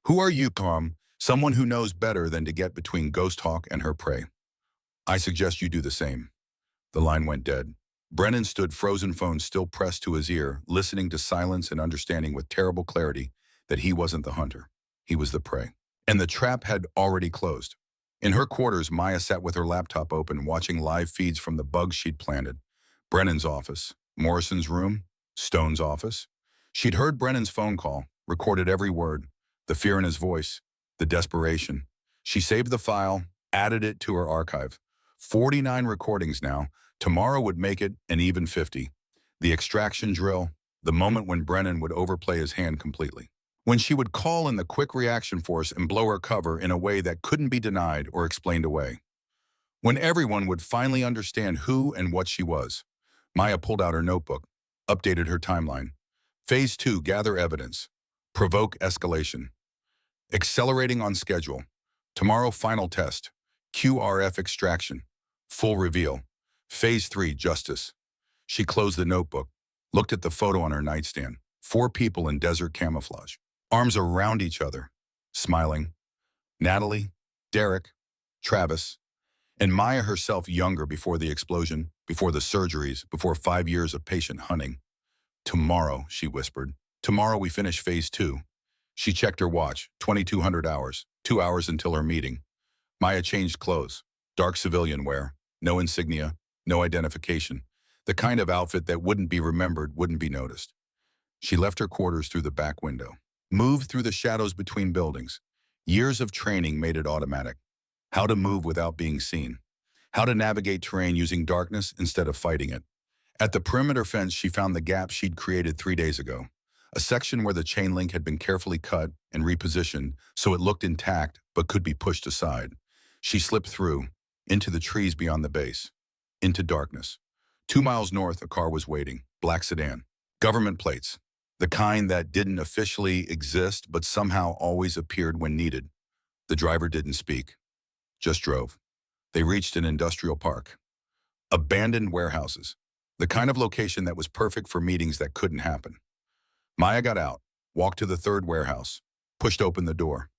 "Who are you, Tom? Someone who knows better than to get between Ghost Hawk and her prey. I suggest you do the same." The line went dead. Brennan stood, frozen, phone still pressed to his ear, listening to silence and understanding with terrible clarity that he wasn't the hunter. He was the prey. And the trap had already closed. In her quarters, Maya sat with her laptop open, watching live feeds from the bugs she'd planted. Brennan's office, Morrison's room, Stone's office. She'd heard Brennan's phone call, recorded every word, the fear in his voice, the desperation. She saved the file, added it to her archive. 49 recordings now. Tomorrow would make it an even 50. The extraction drill, the moment when Brennan would overplay his hand completely. When she would call in the quick reaction force and blow her cover in a way that couldn't be denied or explained away. When everyone would finally understand who and what she was. Maya pulled out her notebook, updated her timeline. Phase 2, gather evidence. Provoke escalation. Accelerating on schedule. Tomorrow, final test. QRF extraction. Full reveal. Phase 3, justice. She closed the notebook, looked at the photo on her nightstand. 4 people in desert camouflage, arms around each other, smiling. Natalie, Derek, Travis, and Maya herself younger before the explosion, before the surgeries, before 5 years of patient hunting. Tomorrow, she whispered. Tomorrow we finish phase 2. She checked her watch, 2,200 hours, 2 hours until her meeting. Maya changed clothes, dark civilian wear, no insignia, no identification. The kind of outfit that wouldn't be remembered, wouldn't be noticed. She left her quarters through the back window, moved through the shadows between buildings. Years of training made it automatic. How to move without being seen. How to navigate terrain using darkness instead of fighting it. At the perimeter fence, she found the gap she'd created 3 days ago. A section where the chain link had been carefully cut and repositioned so it looked intact but could be pushed aside. She slipped through, into the trees beyond the base, into darkness. 2 miles north, a car was waiting, black sedan. Government plates, the kind that didn't officially exist but somehow always appeared when needed. The driver didn't speak, just drove. They reached an industrial park. Abandoned warehouses, the kind of location that was perfect for meetings that couldn't happen. Maya got out, walked to the third warehouse, pushed open the door.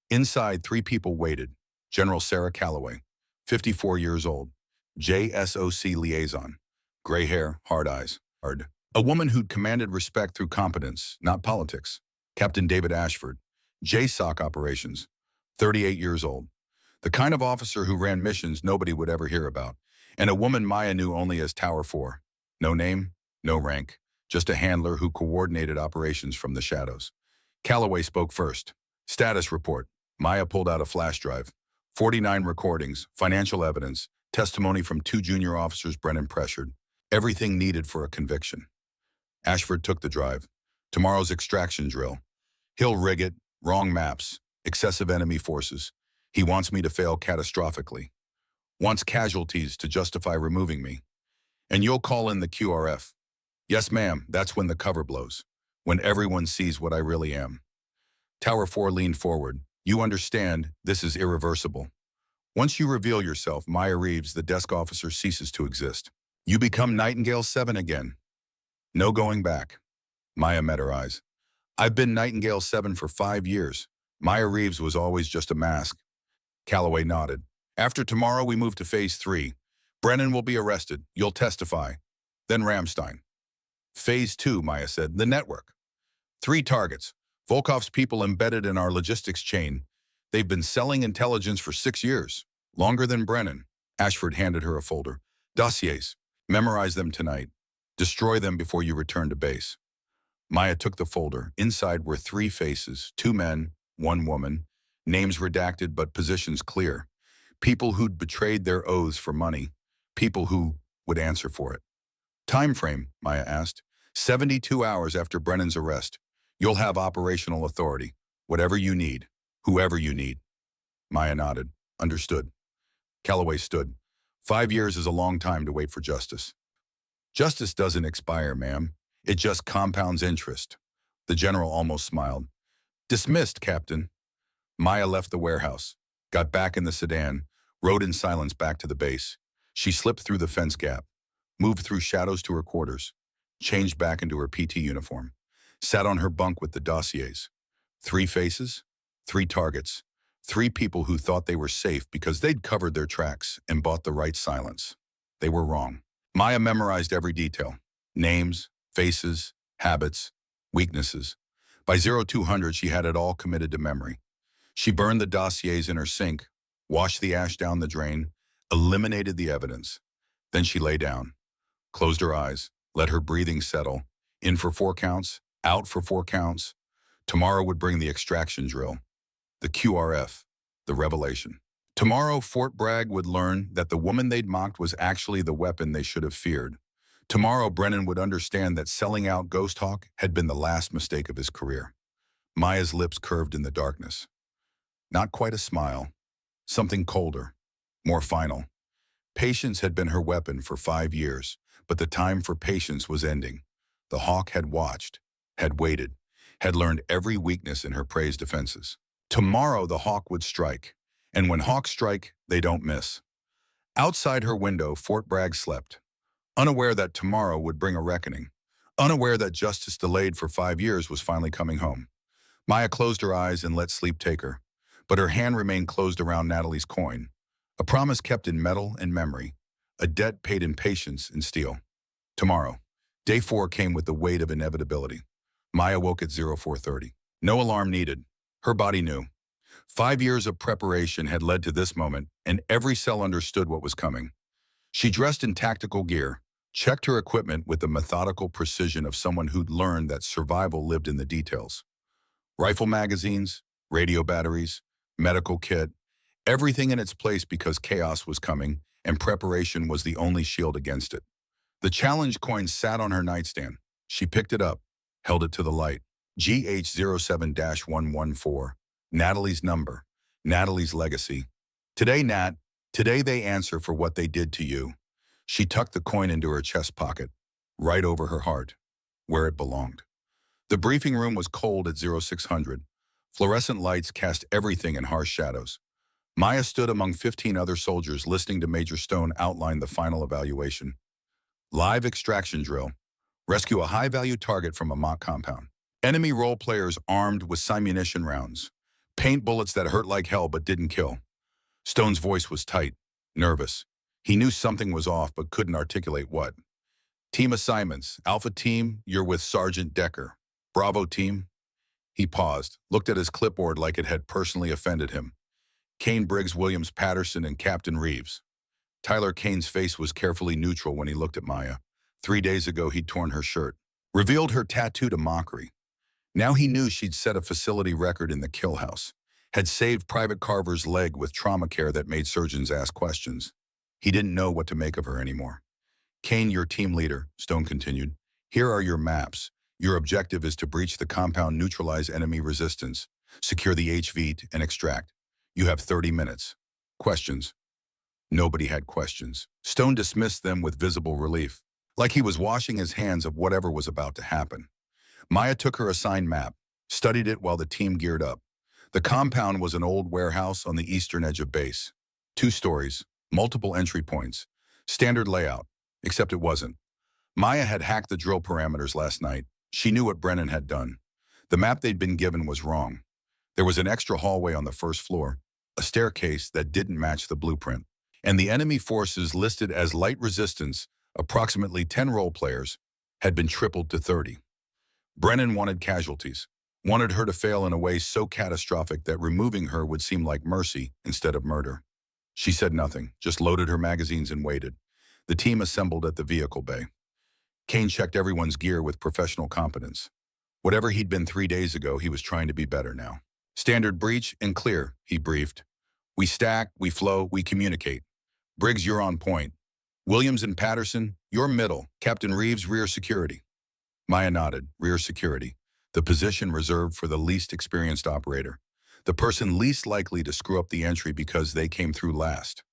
Inside, 3 people waited. General Sarah Calloway, 54 years old, JSOC liaison, gray hair, hard eyes, hard. A woman who'd commanded respect through competence, not politics. Captain David Ashford, JSOC operations, 38 years old. The kind of officer who ran missions nobody would ever hear about. And a woman Maya knew only as Tower 4. No name, no rank, just a handler who coordinated operations from the shadows. Calloway spoke first. Status report. Maya pulled out a flash drive. 49 recordings, financial evidence, testimony from 2 junior officers Brennan pressured. Everything needed for a conviction. Ashford took the drive. Tomorrow's extraction drill. He'll rig it, wrong maps, excessive enemy forces. He wants me to fail catastrophically. Wants casualties to justify removing me. And you'll call in the QRF. Yes, ma'am, that's when the cover blows. When everyone sees what I really am. Tower 4 leaned forward. You understand, this is irreversible. Once you reveal yourself, Maya Reeves, the desk officer, ceases to exist. You become Nightingale 7 again. No going back. Maya met her eyes. I've been Nightingale 7 for 5 years. Maya Reeves was always just a mask. Calloway nodded. After tomorrow, we move to phase 3. Brennan will be arrested. You'll testify. Then Ramstein. Phase 2, Maya said, the network. 3 targets. Volkov's people embedded in our logistics chain. They've been selling intelligence for 6 years. Longer than Brennan. Ashford handed her a folder. Dossiers. Memorize them tonight. Destroy them before you return to base. Maya took the folder. Inside were 3 faces, 2 men, 1 woman. Names redacted but positions clear. People who'd betrayed their oaths for money. People who would answer for it. Time frame, Maya asked. 72 hours after Brennan's arrest. You'll have operational authority. Whatever you need. Whoever you need. Maya nodded. Understood. Calloway stood. 5 years is a long time to wait for justice. Justice doesn't expire, ma'am. It just compounds interest. The general almost smiled. Dismissed, Captain. Maya left the warehouse, got back in the sedan, rode in silence back to the base. She slipped through the fence gap, moved through shadows to her quarters, changed back into her PT uniform, sat on her bunk with the dossiers. 3 faces, 3 targets, 3 people who thought they were safe because they'd covered their tracks and bought the right silence. They were wrong. Maya memorized every detail. Names, faces, habits, weaknesses. By 0200, she had it all committed to memory. She burned the dossiers in her sink, washed the ash down the drain, eliminated the evidence. Then she lay down, closed her eyes, let her breathing settle. In for 4 counts, out for 4 counts. Tomorrow would bring the extraction drill, the QRF, the revelation. Tomorrow, Fort Bragg would learn that the woman they'd mocked was actually the weapon they should have feared. Tomorrow, Brennan would understand that selling out Ghost Hawk had been the last mistake of his career. Maya's lips curved in the darkness. Not quite a smile. Something colder, more final. Patience had been her weapon for 5 years, but the time for patience was ending. The Hawk had watched, had waited, had learned every weakness in her prey's defenses. Tomorrow the Hawk would strike, and when Hawks strike, they don't miss. Outside her window, Fort Bragg slept, unaware that tomorrow would bring a reckoning. unaware that justice delayed for 5 years was finally coming home. Maya closed her eyes and let sleep take her, but her hand remained closed around Natalie's coin, a promise kept in metal and memory, a debt paid in patience and steel. Tomorrow, day 4 came with the weight of inevitability. Maya woke at 0430. No alarm needed. Her body knew. 5 years of preparation had led to this moment, and every cell understood what was coming. She dressed in tactical gear, checked her equipment with the methodical precision of someone who'd learned that survival lived in the details. Rifle magazines, radio batteries, medical kit, everything in its place because chaos was coming, and preparation was the only shield against it. The challenge coin sat on her nightstand. She picked it up, held it to the light. GH07-114. Natalie's number. Natalie's legacy. Today, Nat. Today they answer for what they did to you. She tucked the coin into her chest pocket, right over her heart, where it belonged. The briefing room was cold at 0600. Fluorescent lights cast everything in harsh shadows. Maya stood among 15 other soldiers listening to Major Stone outline the final evaluation. Live extraction drill. Rescue a high-value target from a mock compound. Enemy role players armed with simunition rounds. Paint bullets that hurt like hell but didn't kill. Stone's voice was tight, nervous. He knew something was off but couldn't articulate what. Team assignments. Alpha team, you're with Sergeant Decker. Bravo team. He paused, looked at his clipboard like it had personally offended him. Kane, Briggs, Williams, Patterson, and Captain Reeves. Tyler Kane's face was carefully neutral when he looked at Maya. 3 days ago, he'd torn her shirt, revealed her tattoo to mockery. Now he knew she'd set a facility record in the kill house, had saved Private Carver's leg with trauma care that made surgeons ask questions. He didn't know what to make of her anymore. Kane, your team leader, Stone continued. Here are your maps. Your objective is to breach the compound, neutralize enemy resistance, secure the HV, and extract. You have 30 minutes. Questions? Nobody had questions. Stone dismissed them with visible relief, like he was washing his hands of whatever was about to happen. Maya took her assigned map, studied it while the team geared up. The compound was an old warehouse on the eastern edge of base. 2 stories, multiple entry points, standard layout, except it wasn't. Maya had hacked the drill parameters last night. She knew what Brennan had done. The map they'd been given was wrong. There was an extra hallway on the first floor, a staircase that didn't match the blueprint, and the enemy forces listed as light resistance, approximately 10 role players, had been tripled to 30. Brennan wanted casualties, wanted her to fail in a way so catastrophic that removing her would seem like mercy instead of murder. She said nothing, just loaded her magazines and waited. The team assembled at the vehicle bay. Kane checked everyone's gear with professional competence. Whatever he'd been 3 days ago, he was trying to be better now. Standard breach and clear, he briefed. We stack, we flow, we communicate. Briggs, you're on point. Williams and Patterson, you're middle. Captain Reeves, rear security. Maya nodded, rear security. The position reserved for the least experienced operator. The person least likely to screw up the entry because they came through last.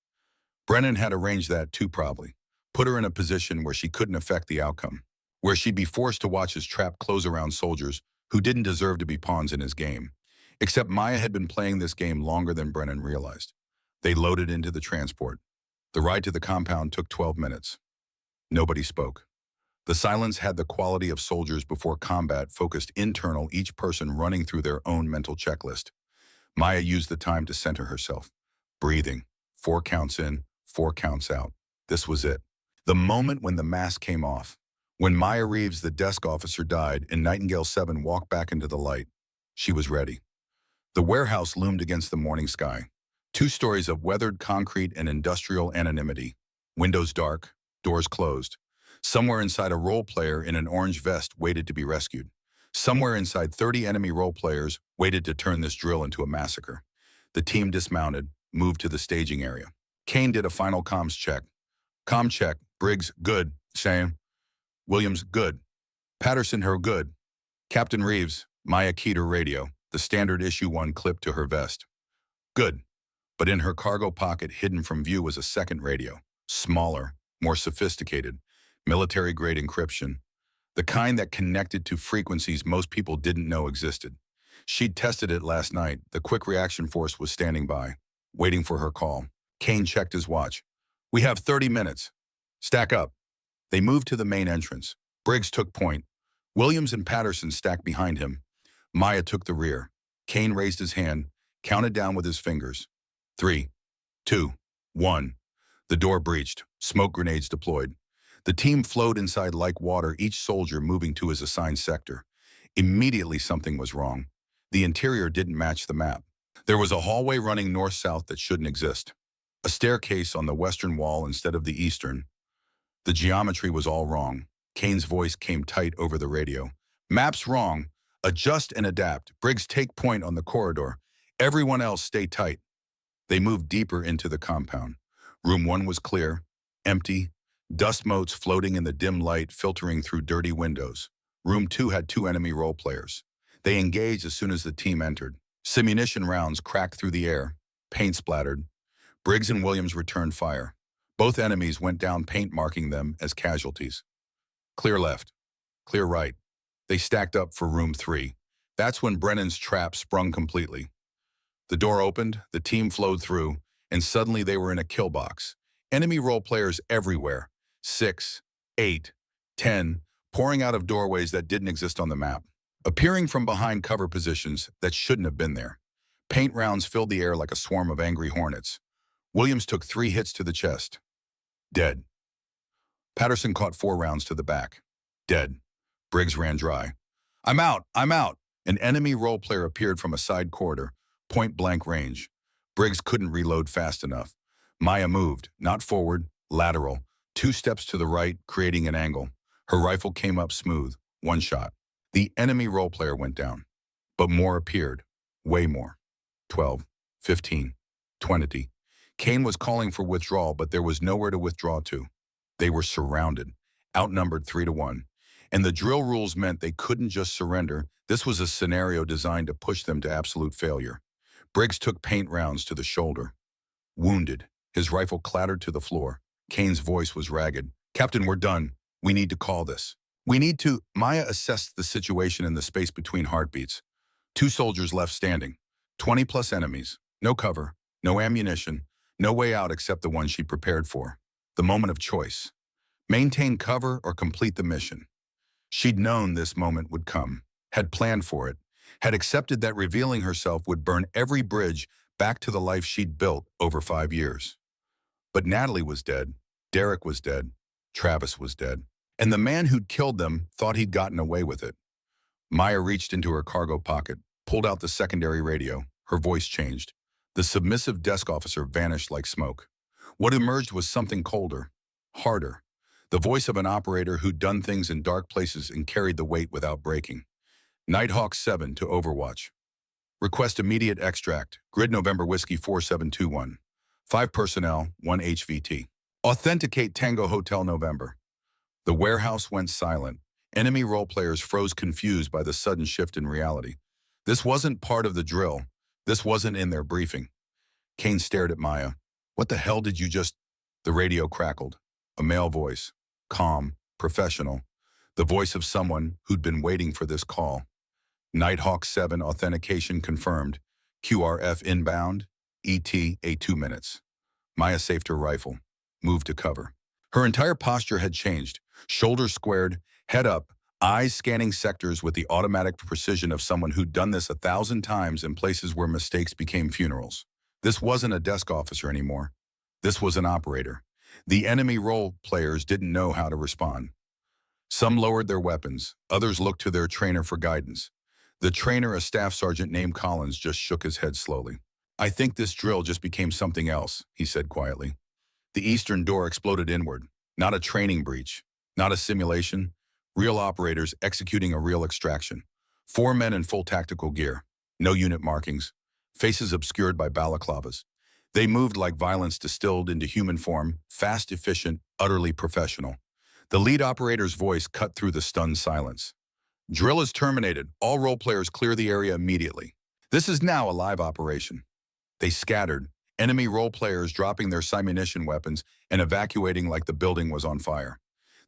Brennan had arranged that too, probably. Put her in a position where she couldn't affect the outcome, where she'd be forced to watch his trap close around soldiers who didn't deserve to be pawns in his game. Except Maya had been playing this game longer than Brennan realized. They loaded into the transport. The ride to the compound took 12 minutes. Nobody spoke. The silence had the quality of soldiers before combat, focused internal, each person running through their own mental checklist. Maya used the time to center herself. Breathing. 4 counts in, 4 counts out. This was it. The moment when the mask came off. When Maya Reeves, the desk officer, died and Nightingale 7 walked back into the light. She was ready. The warehouse loomed against the morning sky. 2 stories of weathered concrete and industrial anonymity. Windows dark, doors closed. Somewhere inside, a role player in an orange vest waited to be rescued. Somewhere inside, 30 enemy role players waited to turn this drill into a massacre. The team dismounted, moved to the staging area. Kane did a final comms check. Comm check. Briggs, good. Sam. Williams, good. Patterson, her good. Captain Reeves, Maya keyed her radio, the standard issue 1 clipped to her vest. Good. But in her cargo pocket, hidden from view, was a second radio. Smaller, more sophisticated, military-grade encryption. The kind that connected to frequencies most people didn't know existed. She'd tested it last night. The quick reaction force was standing by, waiting for her call. Kane checked his watch. We have 30 minutes. Stack up. They moved to the main entrance. Briggs took point. Williams and Patterson stacked behind him. Maya took the rear. Kane raised his hand, counted down with his fingers. 3, 2, 1. The door breached. Smoke grenades deployed. The team flowed inside like water, each soldier moving to his assigned sector. Immediately something was wrong. The interior didn't match the map. There was a hallway running north-south that shouldn't exist. A staircase on the western wall instead of the eastern. The geometry was all wrong. Kane's voice came tight over the radio. Map's wrong. Adjust and adapt. Briggs, take point on the corridor. Everyone else stay tight. They moved deeper into the compound. Room 1 was clear, empty, dust motes floating in the dim light filtering through dirty windows. Room 2 had 2 enemy role players. They engaged as soon as the team entered. Simunition rounds cracked through the air. Paint splattered. Briggs and Williams returned fire. Both enemies went down, paint marking them as casualties. Clear left. Clear right. They stacked up for room 3. That's when Brennan's trap sprung completely. The door opened, the team flowed through, and suddenly they were in a kill box. Enemy role players everywhere. 6, 8, 10, pouring out of doorways that didn't exist on the map. Appearing from behind cover positions that shouldn't have been there. Paint rounds filled the air like a swarm of angry hornets. Williams took 3 hits to the chest. Dead. Patterson caught 4 rounds to the back. Dead. Briggs ran dry. I'm out! I'm out! An enemy role player appeared from a side corridor, point-blank range. Briggs couldn't reload fast enough. Maya moved, not forward, lateral, 2 steps to the right, creating an angle. Her rifle came up smooth, 1 shot. The enemy role player went down. But more appeared. Way more. 12, 15, 20. Kane was calling for withdrawal, but there was nowhere to withdraw to. They were surrounded, outnumbered 3-1. And the drill rules meant they couldn't just surrender. This was a scenario designed to push them to absolute failure. Briggs took paint rounds to the shoulder. Wounded, his rifle clattered to the floor. Kane's voice was ragged. Captain, we're done. We need to call this. We need to. Maya assessed the situation in the space between heartbeats. 2 soldiers left standing. 20+ enemies. No cover, no ammunition, no way out except the one she prepared for. The moment of choice. Maintain cover or complete the mission. She'd known this moment would come, had planned for it, had accepted that revealing herself would burn every bridge back to the life she'd built over 5 years. But Natalie was dead, Derek was dead, Travis was dead, and the man who'd killed them thought he'd gotten away with it. Maya reached into her cargo pocket, pulled out the secondary radio. Her voice changed. The submissive desk officer vanished like smoke. What emerged was something colder, harder. The voice of an operator who'd done things in dark places and carried the weight without breaking. Nighthawk 7 to Overwatch. Request immediate extract. Grid November Whiskey 4721. 5 personnel, 1 HVT. Authenticate Tango Hotel November. The warehouse went silent. Enemy role players froze, confused by the sudden shift in reality. This wasn't part of the drill. This wasn't in their briefing. Kane stared at Maya. What the hell did you just... The radio crackled. A male voice. Calm, professional. The voice of someone who'd been waiting for this call. Nighthawk 7 authentication confirmed. QRF inbound. ETA 2 minutes. Maya saved her rifle. Moved to cover. Her entire posture had changed. Shoulders squared, head up, eyes scanning sectors with the automatic precision of someone who'd done this 1,000 times in places where mistakes became funerals. This wasn't a desk officer anymore. This was an operator. The enemy role players didn't know how to respond. Some lowered their weapons. Others looked to their trainer for guidance. The trainer, a staff sergeant named Collins, just shook his head slowly. I think this drill just became something else, he said quietly. The eastern door exploded inward. Not a training breach. Not a simulation. Real operators executing a real extraction. 4 men in full tactical gear. No unit markings. Faces obscured by balaclavas. They moved like violence distilled into human form, fast, efficient, utterly professional. The lead operator's voice cut through the stunned silence. Drill is terminated. All role players clear the area immediately. This is now a live operation. They scattered, enemy role players dropping their simunition weapons and evacuating like the building was on fire.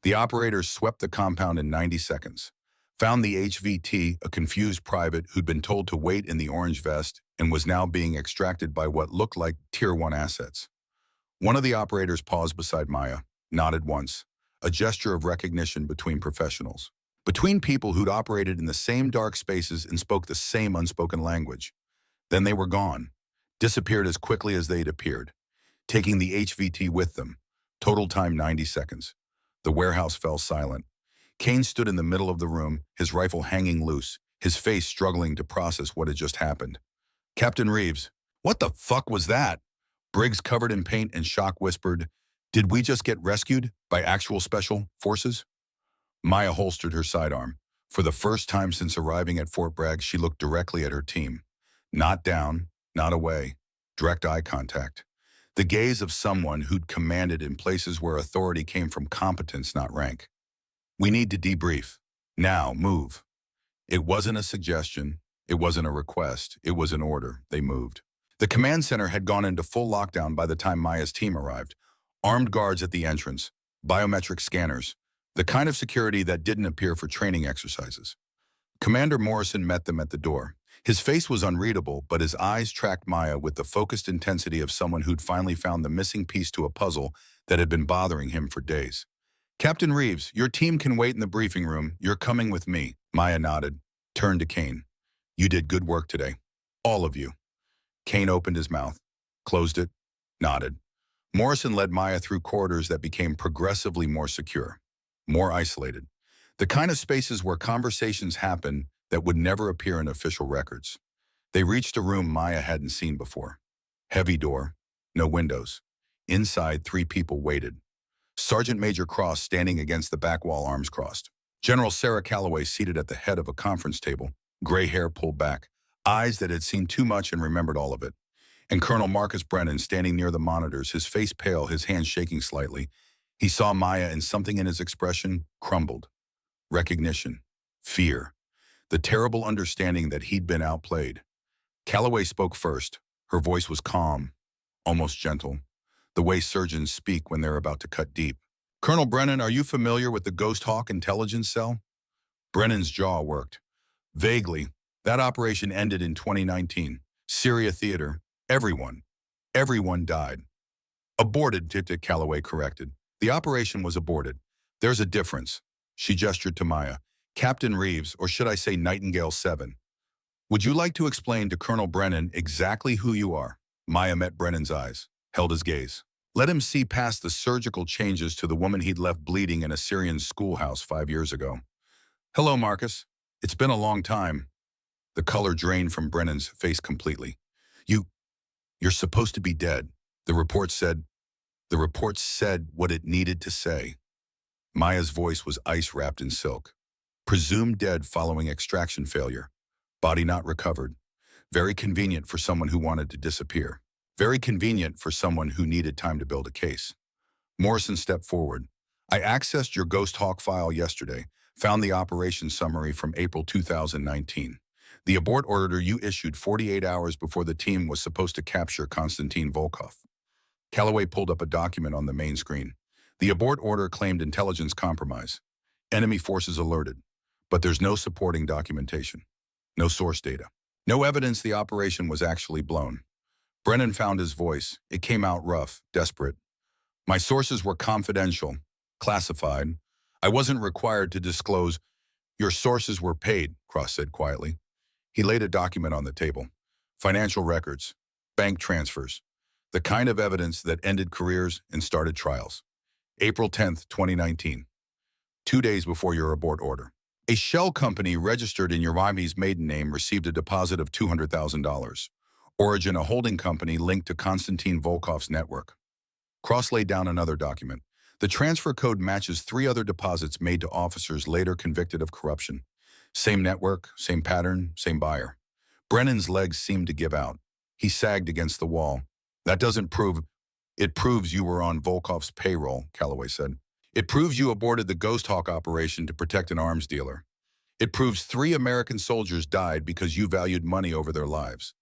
The operators swept the compound in 90 seconds. Found the HVT, a confused private who'd been told to wait in the orange vest and was now being extracted by what looked like Tier 1 assets. One of the operators paused beside Maya, nodded once, a gesture of recognition between professionals. between people who'd operated in the same dark spaces and spoke the same unspoken language. Then they were gone, disappeared as quickly as they'd appeared, taking the HVT with them. Total time 90 seconds. The warehouse fell silent. Kane stood in the middle of the room, his rifle hanging loose, his face struggling to process what had just happened. Captain Reeves, what the fuck was that? Briggs, covered in paint and shock, whispered, did we just get rescued by actual special forces? Maya holstered her sidearm. For the first time since arriving at Fort Bragg, she looked directly at her team. Not down, not away. Direct eye contact. The gaze of someone who'd commanded in places where authority came from competence, not rank. We need to debrief. Now, move. It wasn't a suggestion. It wasn't a request. It was an order. They moved. The command center had gone into full lockdown by the time Maya's team arrived. Armed guards at the entrance, biometric scanners, the kind of security that didn't appear for training exercises. Commander Morrison met them at the door. His face was unreadable, but his eyes tracked Maya with the focused intensity of someone who'd finally found the missing piece to a puzzle that had been bothering him for days. Captain Reeves, your team can wait in the briefing room. You're coming with me. Maya nodded, turned to Kane. You did good work today. All of you. Kane opened his mouth, closed it, nodded. Morrison led Maya through corridors that became progressively more secure, more isolated. The kind of spaces where conversations happen that would never appear in official records. They reached a room Maya hadn't seen before. Heavy door, no windows. Inside, 3 people waited. Sergeant Major Cross standing against the back wall, arms crossed. General Sarah Calloway seated at the head of a conference table, gray hair pulled back, eyes that had seen too much and remembered all of it. And Colonel Marcus Brennan standing near the monitors, his face pale, his hands shaking slightly. He saw Maya, and something in his expression crumbled. Recognition, fear, the terrible understanding that he'd been outplayed. Calloway spoke first. Her voice was calm, almost gentle, the way surgeons speak when they're about to cut deep. Colonel Brennan, are you familiar with the Ghost Hawk intelligence cell? Brennan's jaw worked. Vaguely. That operation ended in 2019. Syria theater. Everyone died. Aborted, Calloway corrected. The operation was aborted. There's a difference. She gestured to Maya. Captain Reeves, or should I say Nightingale 7. Would you like to explain to Colonel Brennan exactly who you are? Maya met Brennan's eyes, held his gaze. Let him see past the surgical changes to the woman he'd left bleeding in a Syrian schoolhouse 5 years ago. Hello, Marcus. It's been a long time. The color drained from Brennan's face completely. You're supposed to be dead. The report said what it needed to say. Maya's voice was ice wrapped in silk. Presumed dead following extraction failure. Body not recovered. Very convenient for someone who wanted to disappear. Very convenient for someone who needed time to build a case. Morrison stepped forward. I accessed your Ghost Hawk file yesterday, found the operation summary from April 2019. The abort order you issued 48 hours before the team was supposed to capture Konstantin Volkov. Calloway pulled up a document on the main screen. The abort order claimed intelligence compromise. Enemy forces alerted. But there's no supporting documentation. No source data. No evidence the operation was actually blown. Brennan found his voice. It came out rough, desperate. My sources were confidential, classified. I wasn't required to disclose. Your sources were paid, Cross said quietly. He laid a document on the table. Financial records, bank transfers, the kind of evidence that ended careers and started trials. April 10th, 2019. 2 days before your abort order. A shell company registered in your wife's maiden name received a deposit of $200,000. Origin, a holding company linked to Konstantin Volkov's network. Cross laid down another document. The transfer code matches 3 other deposits made to officers later convicted of corruption. Same network, same pattern, same buyer. Brennan's legs seemed to give out. He sagged against the wall. That doesn't prove. It proves you were on Volkov's payroll, Calloway said. It proves you aborted the Ghost Hawk operation to protect an arms dealer. It proves 3 American soldiers died because you valued money over their lives.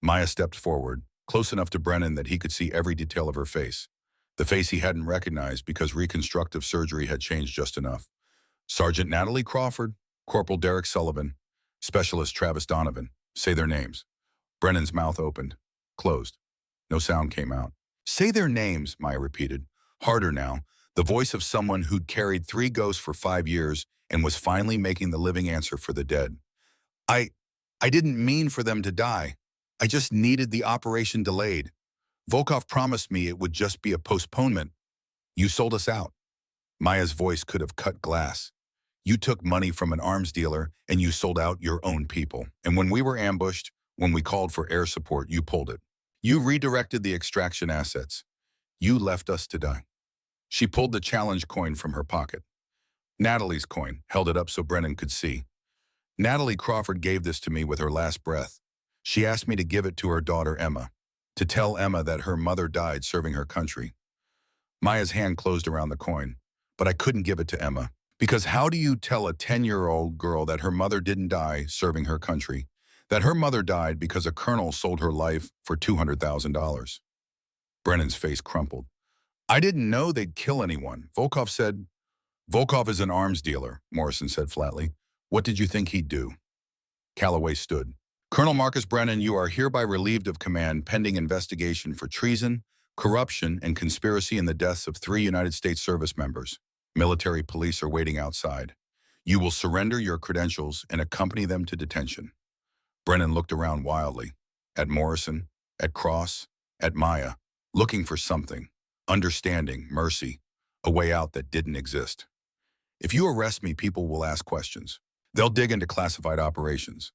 Maya stepped forward, close enough to Brennan that he could see every detail of her face. The face he hadn't recognized because reconstructive surgery had changed just enough. Sergeant Natalie Crawford, Corporal Derek Sullivan, Specialist Travis Donovan. Say their names. Brennan's mouth opened, closed. No sound came out. Say their names, Maya repeated. Harder now. The voice of someone who'd carried 3 ghosts for 5 years and was finally making the living answer for the dead. I, I didn't mean for them to die. I just needed the operation delayed. Volkov promised me it would just be a postponement. You sold us out. Maya's voice could have cut glass. You took money from an arms dealer and you sold out your own people. And when we were ambushed, when we called for air support, you pulled it. You redirected the extraction assets. You left us to die. She pulled the challenge coin from her pocket. Natalie's coin, held it up so Brennan could see. Natalie Crawford gave this to me with her last breath. She asked me to give it to her daughter Emma, to tell Emma that her mother died serving her country. Maya's hand closed around the coin, but I couldn't give it to Emma. Because how do you tell a 10-year-old girl that her mother didn't die serving her country, that her mother died because a colonel sold her life for $200,000? Brennan's face crumpled. I didn't know they'd kill anyone. Volkov said, Volkov is an arms dealer, Morrison said flatly. What did you think he'd do? Calloway stood. Colonel Marcus Brennan, you are hereby relieved of command pending investigation for treason, corruption, and conspiracy in the deaths of 3 United States service members. Military police are waiting outside. You will surrender your credentials and accompany them to detention. Brennan looked around wildly, at Morrison, at Cross, at Maya, looking for something, understanding, mercy, a way out that didn't exist. If you arrest me, people will ask questions. They'll dig into classified operations.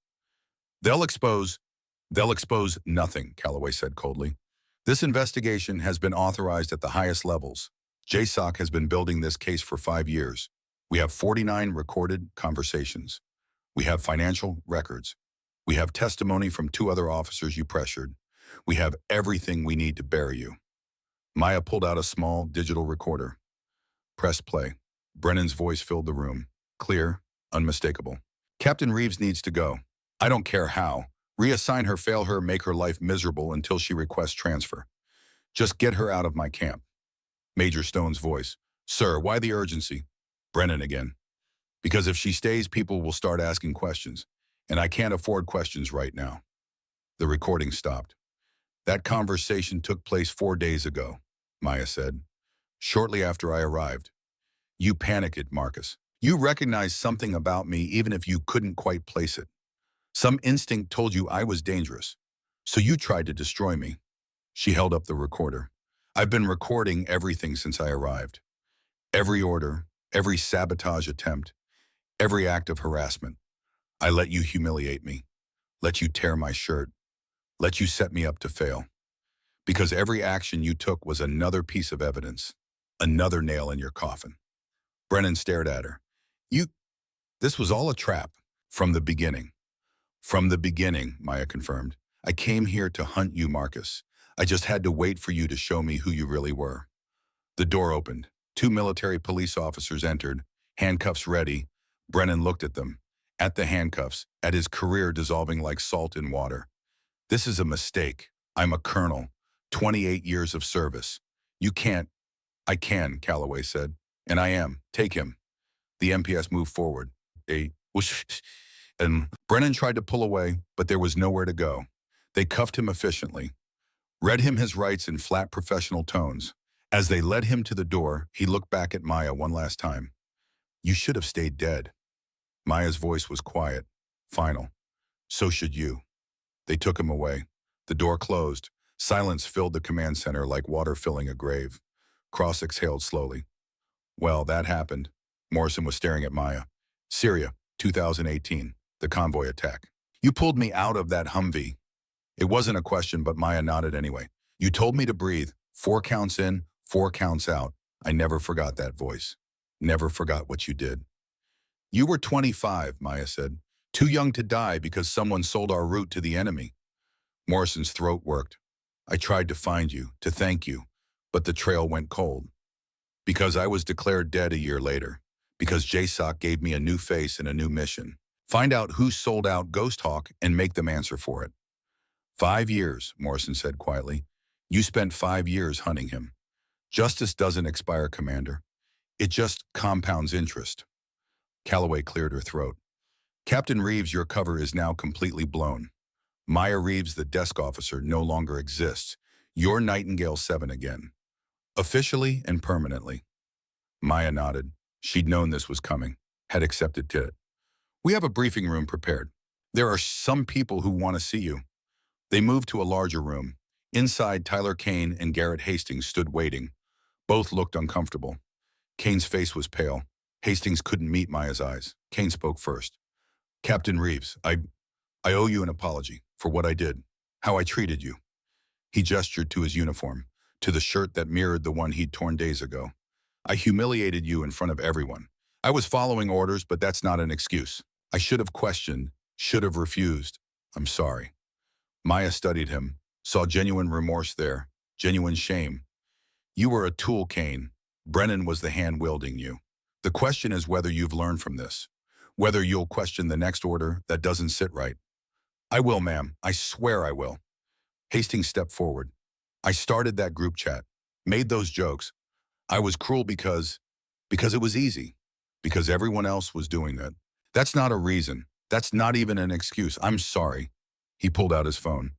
They'll expose nothing, Calloway said coldly. This investigation has been authorized at the highest levels. JSOC has been building this case for 5 years. We have 49 recorded conversations. We have financial records. We have testimony from 2 other officers you pressured. We have everything we need to bury you. Maya pulled out a small digital recorder. Press play. Brennan's voice filled the room. Clear, unmistakable. Captain Reeves needs to go. I don't care how. Reassign her, fail her, make her life miserable until she requests transfer. Just get her out of my camp. Major Stone's voice. Sir, why the urgency? Brennan again. Because if she stays, people will start asking questions, and I can't afford questions right now. The recording stopped. That conversation took place 4 days ago, Maya said, shortly after I arrived. You panicked, Marcus. You recognized something about me even if you couldn't quite place it. Some instinct told you I was dangerous, so you tried to destroy me. She held up the recorder. I've been recording everything since I arrived. Every order, every sabotage attempt, every act of harassment. I let you humiliate me, let you tear my shirt, let you set me up to fail. Because every action you took was another piece of evidence, another nail in your coffin. Brennan stared at her. This was all a trap, from the beginning. From the beginning, Maya confirmed. I came here to hunt you, Marcus. I just had to wait for you to show me who you really were. The door opened. 2 military police officers entered, handcuffs ready. Brennan looked at them, at the handcuffs, at his career dissolving like salt in water. This is a mistake. I'm a colonel, 28 years of service. You can't. I can, Calloway said. And I am. Take him. The MPS moved forward. And Brennan tried to pull away, but there was nowhere to go. They cuffed him efficiently, read him his rights in flat professional tones. As they led him to the door, he looked back at Maya one last time. You should have stayed dead. Maya's voice was quiet, final. So should you. They took him away. The door closed. Silence filled the command center like water filling a grave. Cross exhaled slowly. Well, that happened. Morrison was staring at Maya. Syria, 2018, the convoy attack. You pulled me out of that Humvee. It wasn't a question, but Maya nodded anyway. You told me to breathe. 4 counts in, 4 counts out. I never forgot that voice. Never forgot what you did. You were 25, Maya said. Too young to die because someone sold our route to the enemy. Morrison's throat worked. I tried to find you, to thank you, but the trail went cold. Because I was declared dead a year later. Because JSOC gave me a new face and a new mission. Find out who sold out Ghost Hawk and make them answer for it. 5 years, Morrison said quietly. You spent 5 years hunting him. Justice doesn't expire, Commander. It just compounds interest. Calloway cleared her throat. Captain Reeves, your cover is now completely blown. Maya Reeves, the desk officer, no longer exists. You're Nightingale 7 again. Officially and permanently. Maya nodded. She'd known this was coming, had accepted it. We have a briefing room prepared. There are some people who want to see you. They moved to a larger room. Inside, Tyler Kane and Garrett Hastings stood waiting. Both looked uncomfortable. Kane's face was pale. Hastings couldn't meet Maya's eyes. Kane spoke first. Captain Reeves, I owe you an apology for what I did, how I treated you. He gestured to his uniform, to the shirt that mirrored the one he'd torn days ago. I humiliated you in front of everyone. I was following orders, but that's not an excuse. I should have questioned, should have refused. I'm sorry. Maya studied him, saw genuine remorse there, genuine shame. You were a tool, Kane. Brennan was the hand wielding you. The question is whether you've learned from this, whether you'll question the next order that doesn't sit right. I will, ma'am. I swear I will. Hastings stepped forward. I started that group chat, made those jokes. I was cruel because it was easy, because everyone else was doing that. That's not a reason. That's not even an excuse. I'm sorry. He pulled out his phone.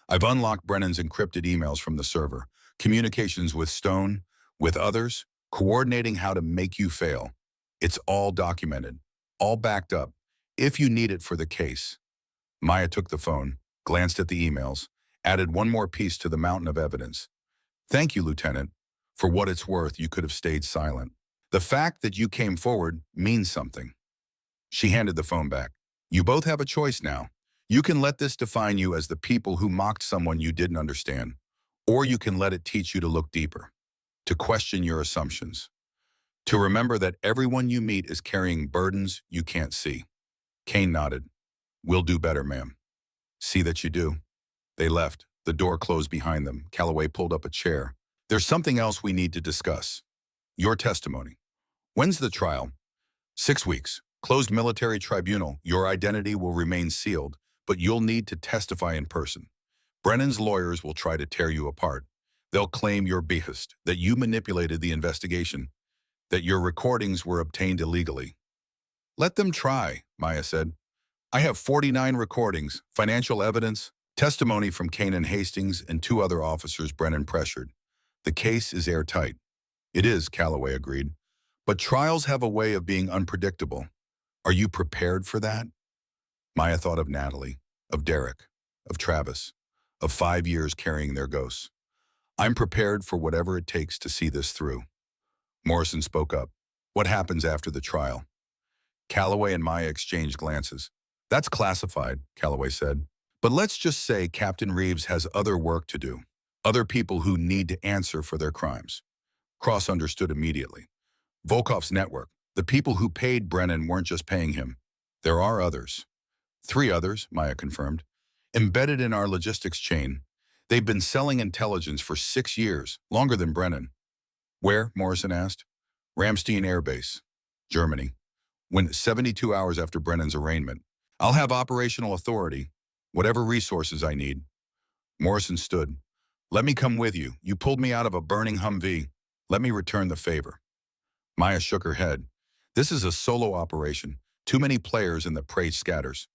I've unlocked Brennan's encrypted emails from the server, communications with Stone, with others, coordinating how to make you fail. It's all documented, all backed up, if you need it for the case. Maya took the phone, glanced at the emails, added one more piece to the mountain of evidence. Thank you, Lieutenant. For what it's worth, you could have stayed silent. The fact that you came forward means something. She handed the phone back. You both have a choice now. You can let this define you as the people who mocked someone you didn't understand, or you can let it teach you to look deeper, to question your assumptions, to remember that everyone you meet is carrying burdens you can't see. Kane nodded. We'll do better, ma'am. See that you do. They left. The door closed behind them. Calloway pulled up a chair. There's something else we need to discuss. Your testimony. When's the trial? 6 weeks. Closed military tribunal. Your identity will remain sealed, but you'll need to testify in person. Brennan's lawyers will try to tear you apart. They'll claim you're biased, that you manipulated the investigation, that your recordings were obtained illegally. Let them try, Maya said. I have 49 recordings, financial evidence, testimony from Kane and Hastings and 2 other officers Brennan pressured. The case is airtight. It is, Calloway agreed. But trials have a way of being unpredictable. Are you prepared for that? Maya thought of Natalie, of Derek, of Travis, of 5 years carrying their ghosts. I'm prepared for whatever it takes to see this through. Morrison spoke up. What happens after the trial? Calloway and Maya exchanged glances. That's classified, Calloway said. But let's just say Captain Reeves has other work to do, other people who need to answer for their crimes. Cross understood immediately. Volkov's network, the people who paid Brennan weren't just paying him. There are others. 3 others, Maya confirmed. Embedded in our logistics chain. They've been selling intelligence for 6 years, longer than Brennan. Where? Morrison asked. Ramstein Air Base, Germany. When 72 hours after Brennan's arraignment. I'll have operational authority, whatever resources I need. Morrison stood. Let me come with you. You pulled me out of a burning Humvee. Let me return the favor. Maya shook her head. This is a solo operation. Too many players and the prey scatters.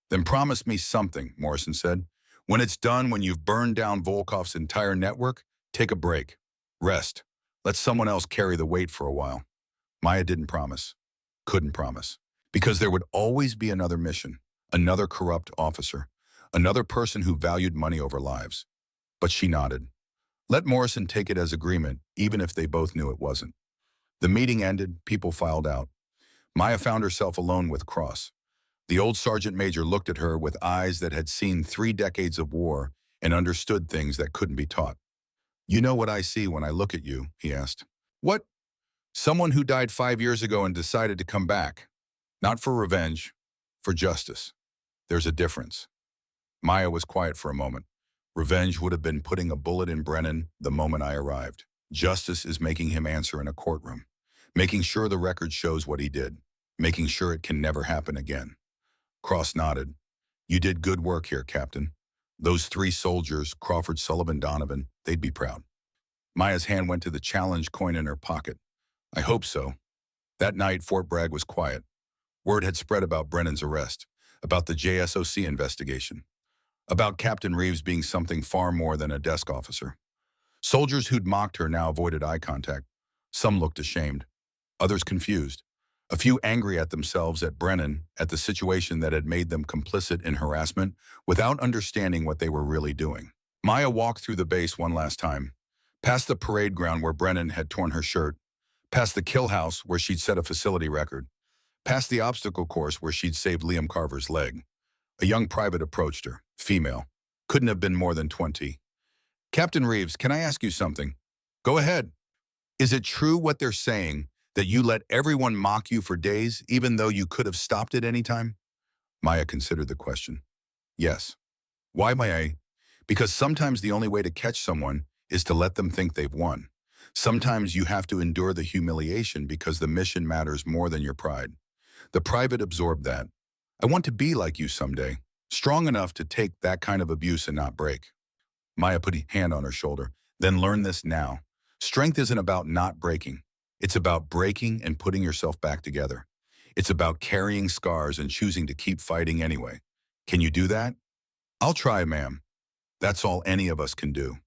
Then promise me something, Morrison said. When it's done, when you've burned down Volkov's entire network, take a break. Rest. Let someone else carry the weight for a while. Maya didn't promise. Couldn't promise. Because there would always be another mission, another corrupt officer, another person who valued money over lives. But she nodded. Let Morrison take it as agreement, even if they both knew it wasn't. The meeting ended, people filed out. Maya found herself alone with Cross. The old sergeant major looked at her with eyes that had seen 3 decades of war and understood things that couldn't be taught. You know what I see when I look at you, he asked. What? Someone who died 5 years ago and decided to come back. Not for revenge, for justice. There's a difference. Maya was quiet for a moment. Revenge would have been putting a bullet in Brennan the moment I arrived. Justice is making him answer in a courtroom, making sure the record shows what he did, making sure it can never happen again. Cross nodded. You did good work here, Captain. Those 3 soldiers, Crawford, Sullivan, Donovan, they'd be proud. Maya's hand went to the challenge coin in her pocket. I hope so. That night, Fort Bragg was quiet. Word had spread about Brennan's arrest, about the JSOC investigation, about Captain Reeves being something far more than a desk officer. Soldiers who'd mocked her now avoided eye contact. Some looked ashamed. others confused. A few angry at themselves, at Brennan, at the situation that had made them complicit in harassment without understanding what they were really doing. Maya walked through the base one last time, past the parade ground where Brennan had torn her shirt, past the kill house where she'd set a facility record, past the obstacle course where she'd saved Liam Carver's leg. A young private approached her, female. Couldn't have been more than 20. "Captain Reeves, can I ask you something?" "Go ahead." "Is it true what they're saying, that you let everyone mock you for days, even though you could have stopped at any time?" Maya considered the question. "Yes." "Why, Maya?" "Because sometimes the only way to catch someone is to let them think they've won. Sometimes you have to endure the humiliation because the mission matters more than your pride." The private absorbed that. "I want to be like you someday, strong enough to take that kind of abuse and not break." Maya put a hand on her shoulder. "Then learn this now. Strength isn't about not breaking. It's about breaking and putting yourself back together. It's about carrying scars and choosing to keep fighting anyway. Can you do that?" "I'll try, ma'am." "That's all any of us can do."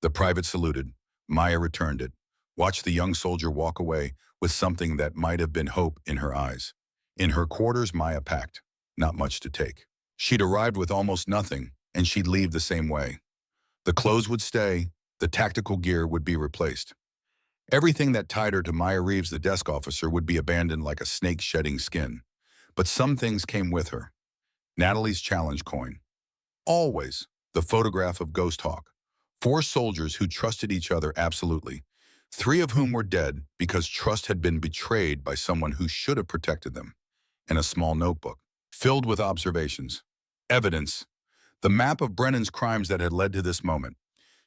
The private saluted. Maya returned it, watched the young soldier walk away with something that might have been hope in her eyes. In her quarters, Maya packed. Not much to take. She'd arrived with almost nothing, and she'd leave the same way. The clothes would stay, the tactical gear would be replaced. Everything that tied her to Maya Reeves, the desk officer, would be abandoned like a snake shedding skin. But some things came with her. Natalie's challenge coin. Always the photograph of Ghost Hawk. 4 soldiers who trusted each other absolutely. 3 of whom were dead because trust had been betrayed by someone who should have protected them. And a small notebook, filled with observations. Evidence. The map of Brennan's crimes that had led to this moment.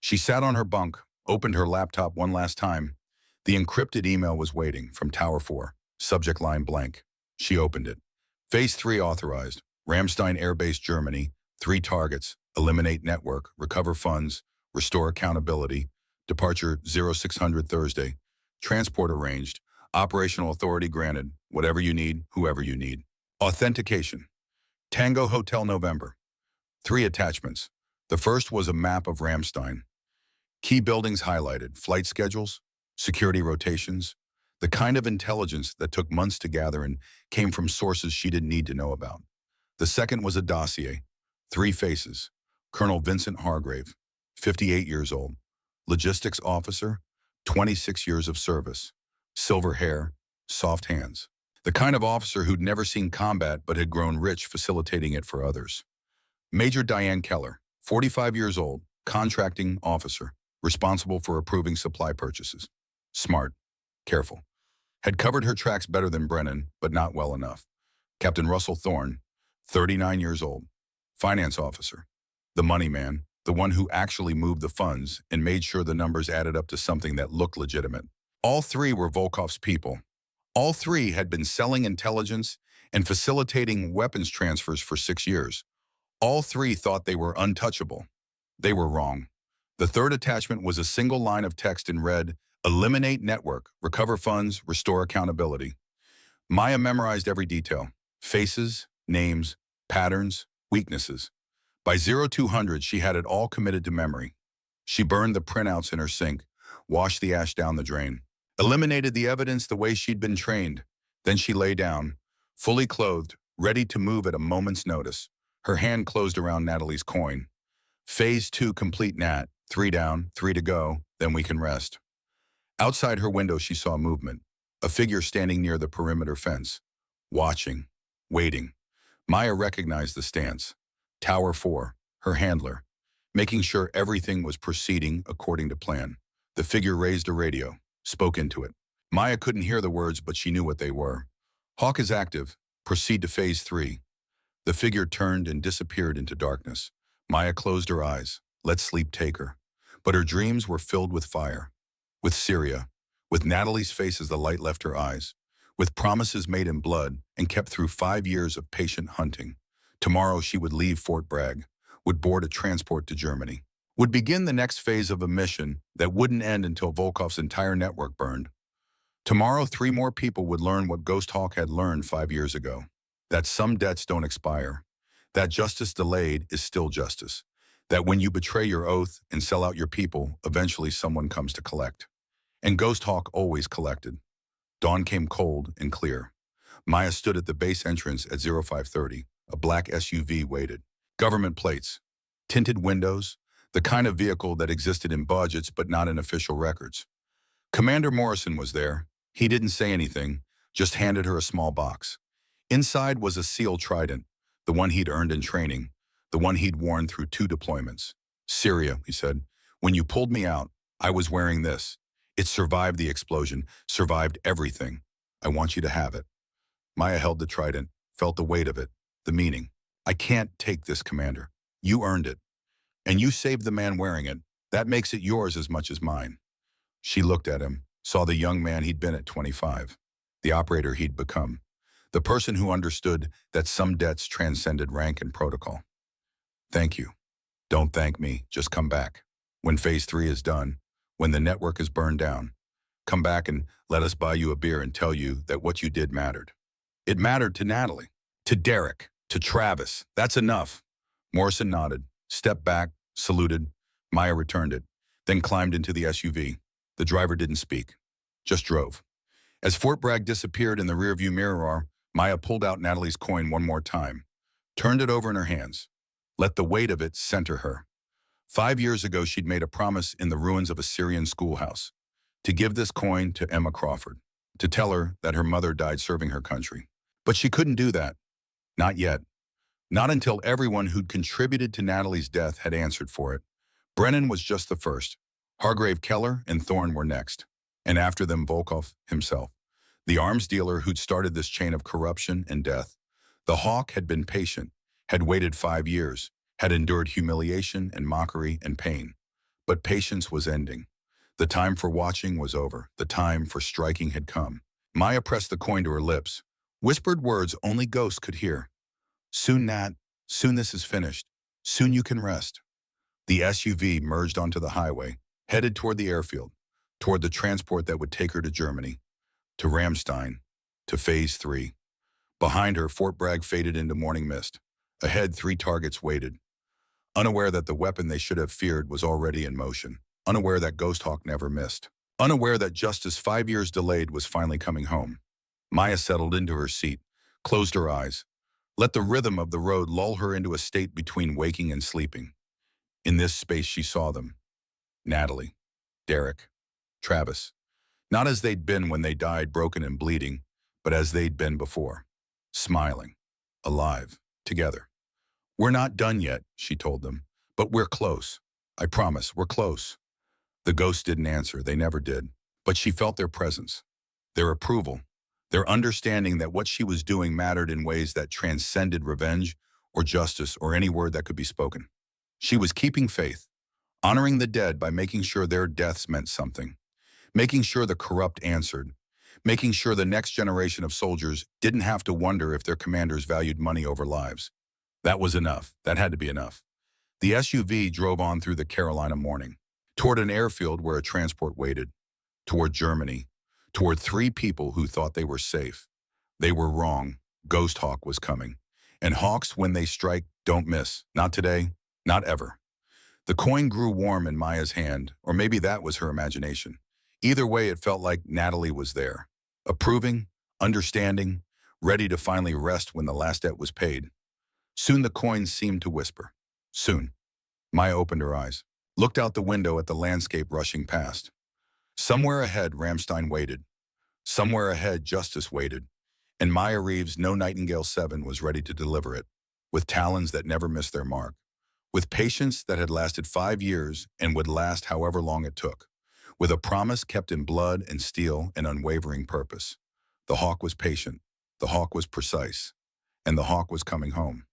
She sat on her bunk, opened her laptop one last time. The encrypted email was waiting from Tower 4, subject line blank. She opened it. Phase 3 authorized. Ramstein Air Base, Germany. 3 targets. Eliminate network, recover funds, restore accountability. Departure 0600 Thursday. Transport arranged. Operational authority granted. Whatever you need, whoever you need. Authentication. Tango Hotel, November. 3 attachments. The first was a map of Ramstein. Key buildings highlighted, flight schedules, security rotations, the kind of intelligence that took months to gather and came from sources she didn't need to know about. The second was a dossier, 3 faces. Colonel Vincent Hargrave, 58 years old, logistics officer, 26 years of service, silver hair, soft hands. The kind of officer who'd never seen combat but had grown rich facilitating it for others. Major Diane Keller, 45 years old, contracting officer, responsible for approving supply purchases. Smart, careful. Had covered her tracks better than Brennan, but not well enough. Captain Russell Thorne, 39 years old, finance officer. The money man, the one who actually moved the funds and made sure the numbers added up to something that looked legitimate. All 3 were Volkov's people. All 3 had been selling intelligence and facilitating weapons transfers for 6 years. All 3 thought they were untouchable. They were wrong. The third attachment was a single line of text in red: eliminate network, recover funds, restore accountability. Maya memorized every detail: faces, names, patterns, weaknesses. By 0200, she had it all committed to memory. She burned the printouts in her sink, washed the ash down the drain, eliminated the evidence the way she'd been trained. Then she lay down, fully clothed, ready to move at a moment's notice. Her hand closed around Natalie's coin. Phase 2 complete, Nat. 3 down, 3 to go, then we can rest. Outside her window, she saw movement. A figure standing near the perimeter fence. Watching. Waiting. Maya recognized the stance. Tower 4, her handler. Making sure everything was proceeding according to plan. The figure raised a radio, spoke into it. Maya couldn't hear the words, but she knew what they were. Hawk is active. Proceed to Phase 3. The figure turned and disappeared into darkness. Maya closed her eyes. Let sleep take her. But her dreams were filled with fire. With Syria. With Natalie's face as the light left her eyes. With promises made in blood and kept through 5 years of patient hunting. Tomorrow she would leave Fort Bragg. Would board a transport to Germany. Would begin the next phase of a mission that wouldn't end until Volkov's entire network burned. Tomorrow, 3 more people would learn what Ghost Hawk had learned 5 years ago. That some debts don't expire. That justice delayed is still justice. That when you betray your oath and sell out your people, eventually someone comes to collect. And Ghost Hawk always collected. Dawn came cold and clear. Maya stood at the base entrance at 0530. A black SUV waited. Government plates, tinted windows, the kind of vehicle that existed in budgets but not in official records. Commander Morrison was there. He didn't say anything, just handed her a small box. Inside was a sealed trident, the one he'd earned in training, the one he'd worn through 2 deployments. Syria, he said. When you pulled me out, I was wearing this. It survived the explosion, survived everything. I want you to have it. Maya held the trident, felt the weight of it, the meaning. I can't take this, Commander. You earned it. And you saved the man wearing it. That makes it yours as much as mine. She looked at him, saw the young man he'd been at 25, the operator he'd become, the person who understood that some debts transcended rank and protocol. Thank you. Don't thank me, just come back. When phase 3 is done, when the network is burned down, come back and let us buy you a beer and tell you that what you did mattered. It mattered to Natalie, to Derek, to Travis. That's enough. Morrison nodded, stepped back, saluted. Maya returned it, then climbed into the SUV. The driver didn't speak, just drove. As Fort Bragg disappeared in the rearview mirror, Maya pulled out Natalie's coin one more time, turned it over in her hands, let the weight of it center her. 5 years ago, she'd made a promise in the ruins of a Syrian schoolhouse to give this coin to Emma Crawford, to tell her that her mother died serving her country. But she couldn't do that. Not yet. Not until everyone who'd contributed to Natalie's death had answered for it. Brennan was just the first. Hargrave Keller and Thorne were next. And after them, Volkov himself, the arms dealer who'd started this chain of corruption and death. The hawk had been patient, had waited 5 years, had endured humiliation and mockery and pain. But patience was ending. The time for watching was over. The time for striking had come. Maya pressed the coin to her lips, whispered words only ghosts could hear. Soon, Nat. Soon this is finished. Soon you can rest. The SUV merged onto the highway, headed toward the airfield, toward the transport that would take her to Germany, to Ramstein, to phase 3. Behind her, Fort Bragg faded into morning mist. Ahead, 3 targets waited, unaware that the weapon they should have feared was already in motion, unaware that Ghost Hawk never missed, unaware that justice 5 years delayed was finally coming home. Maya settled into her seat, closed her eyes, let the rhythm of the road lull her into a state between waking and sleeping. In this space she saw them. Natalie, Derek, Travis. Not as they'd been when they died broken and bleeding, but as they'd been before. Smiling, alive, together. We're not done yet, she told them, but we're close. I promise, we're close. The ghosts didn't answer, they never did, but she felt their presence, their approval, their understanding that what she was doing mattered in ways that transcended revenge or justice or any word that could be spoken. She was keeping faith, honoring the dead by making sure their deaths meant something, making sure the corrupt answered, making sure the next generation of soldiers didn't have to wonder if their commanders valued money over lives. That was enough. That had to be enough. The SUV drove on through the Carolina morning, toward an airfield where a transport waited, toward Germany, toward 3 people who thought they were safe. They were wrong. Ghost Hawk was coming. And hawks, when they strike, don't miss. Not today, not ever. The coin grew warm in Maya's hand, or maybe that was her imagination. Either way, it felt like Natalie was there, approving, understanding, ready to finally rest when the last debt was paid. Soon the coin seemed to whisper. Soon. Maya opened her eyes, looked out the window at the landscape rushing past. Somewhere ahead, Ramstein waited. Somewhere ahead, justice waited. And Maya Reeves' No Nightingale 7 was ready to deliver it, with talons that never missed their mark, with patience that had lasted 5 years and would last however long it took, with a promise kept in blood and steel and unwavering purpose. The hawk was patient, the hawk was precise, and the hawk was coming home.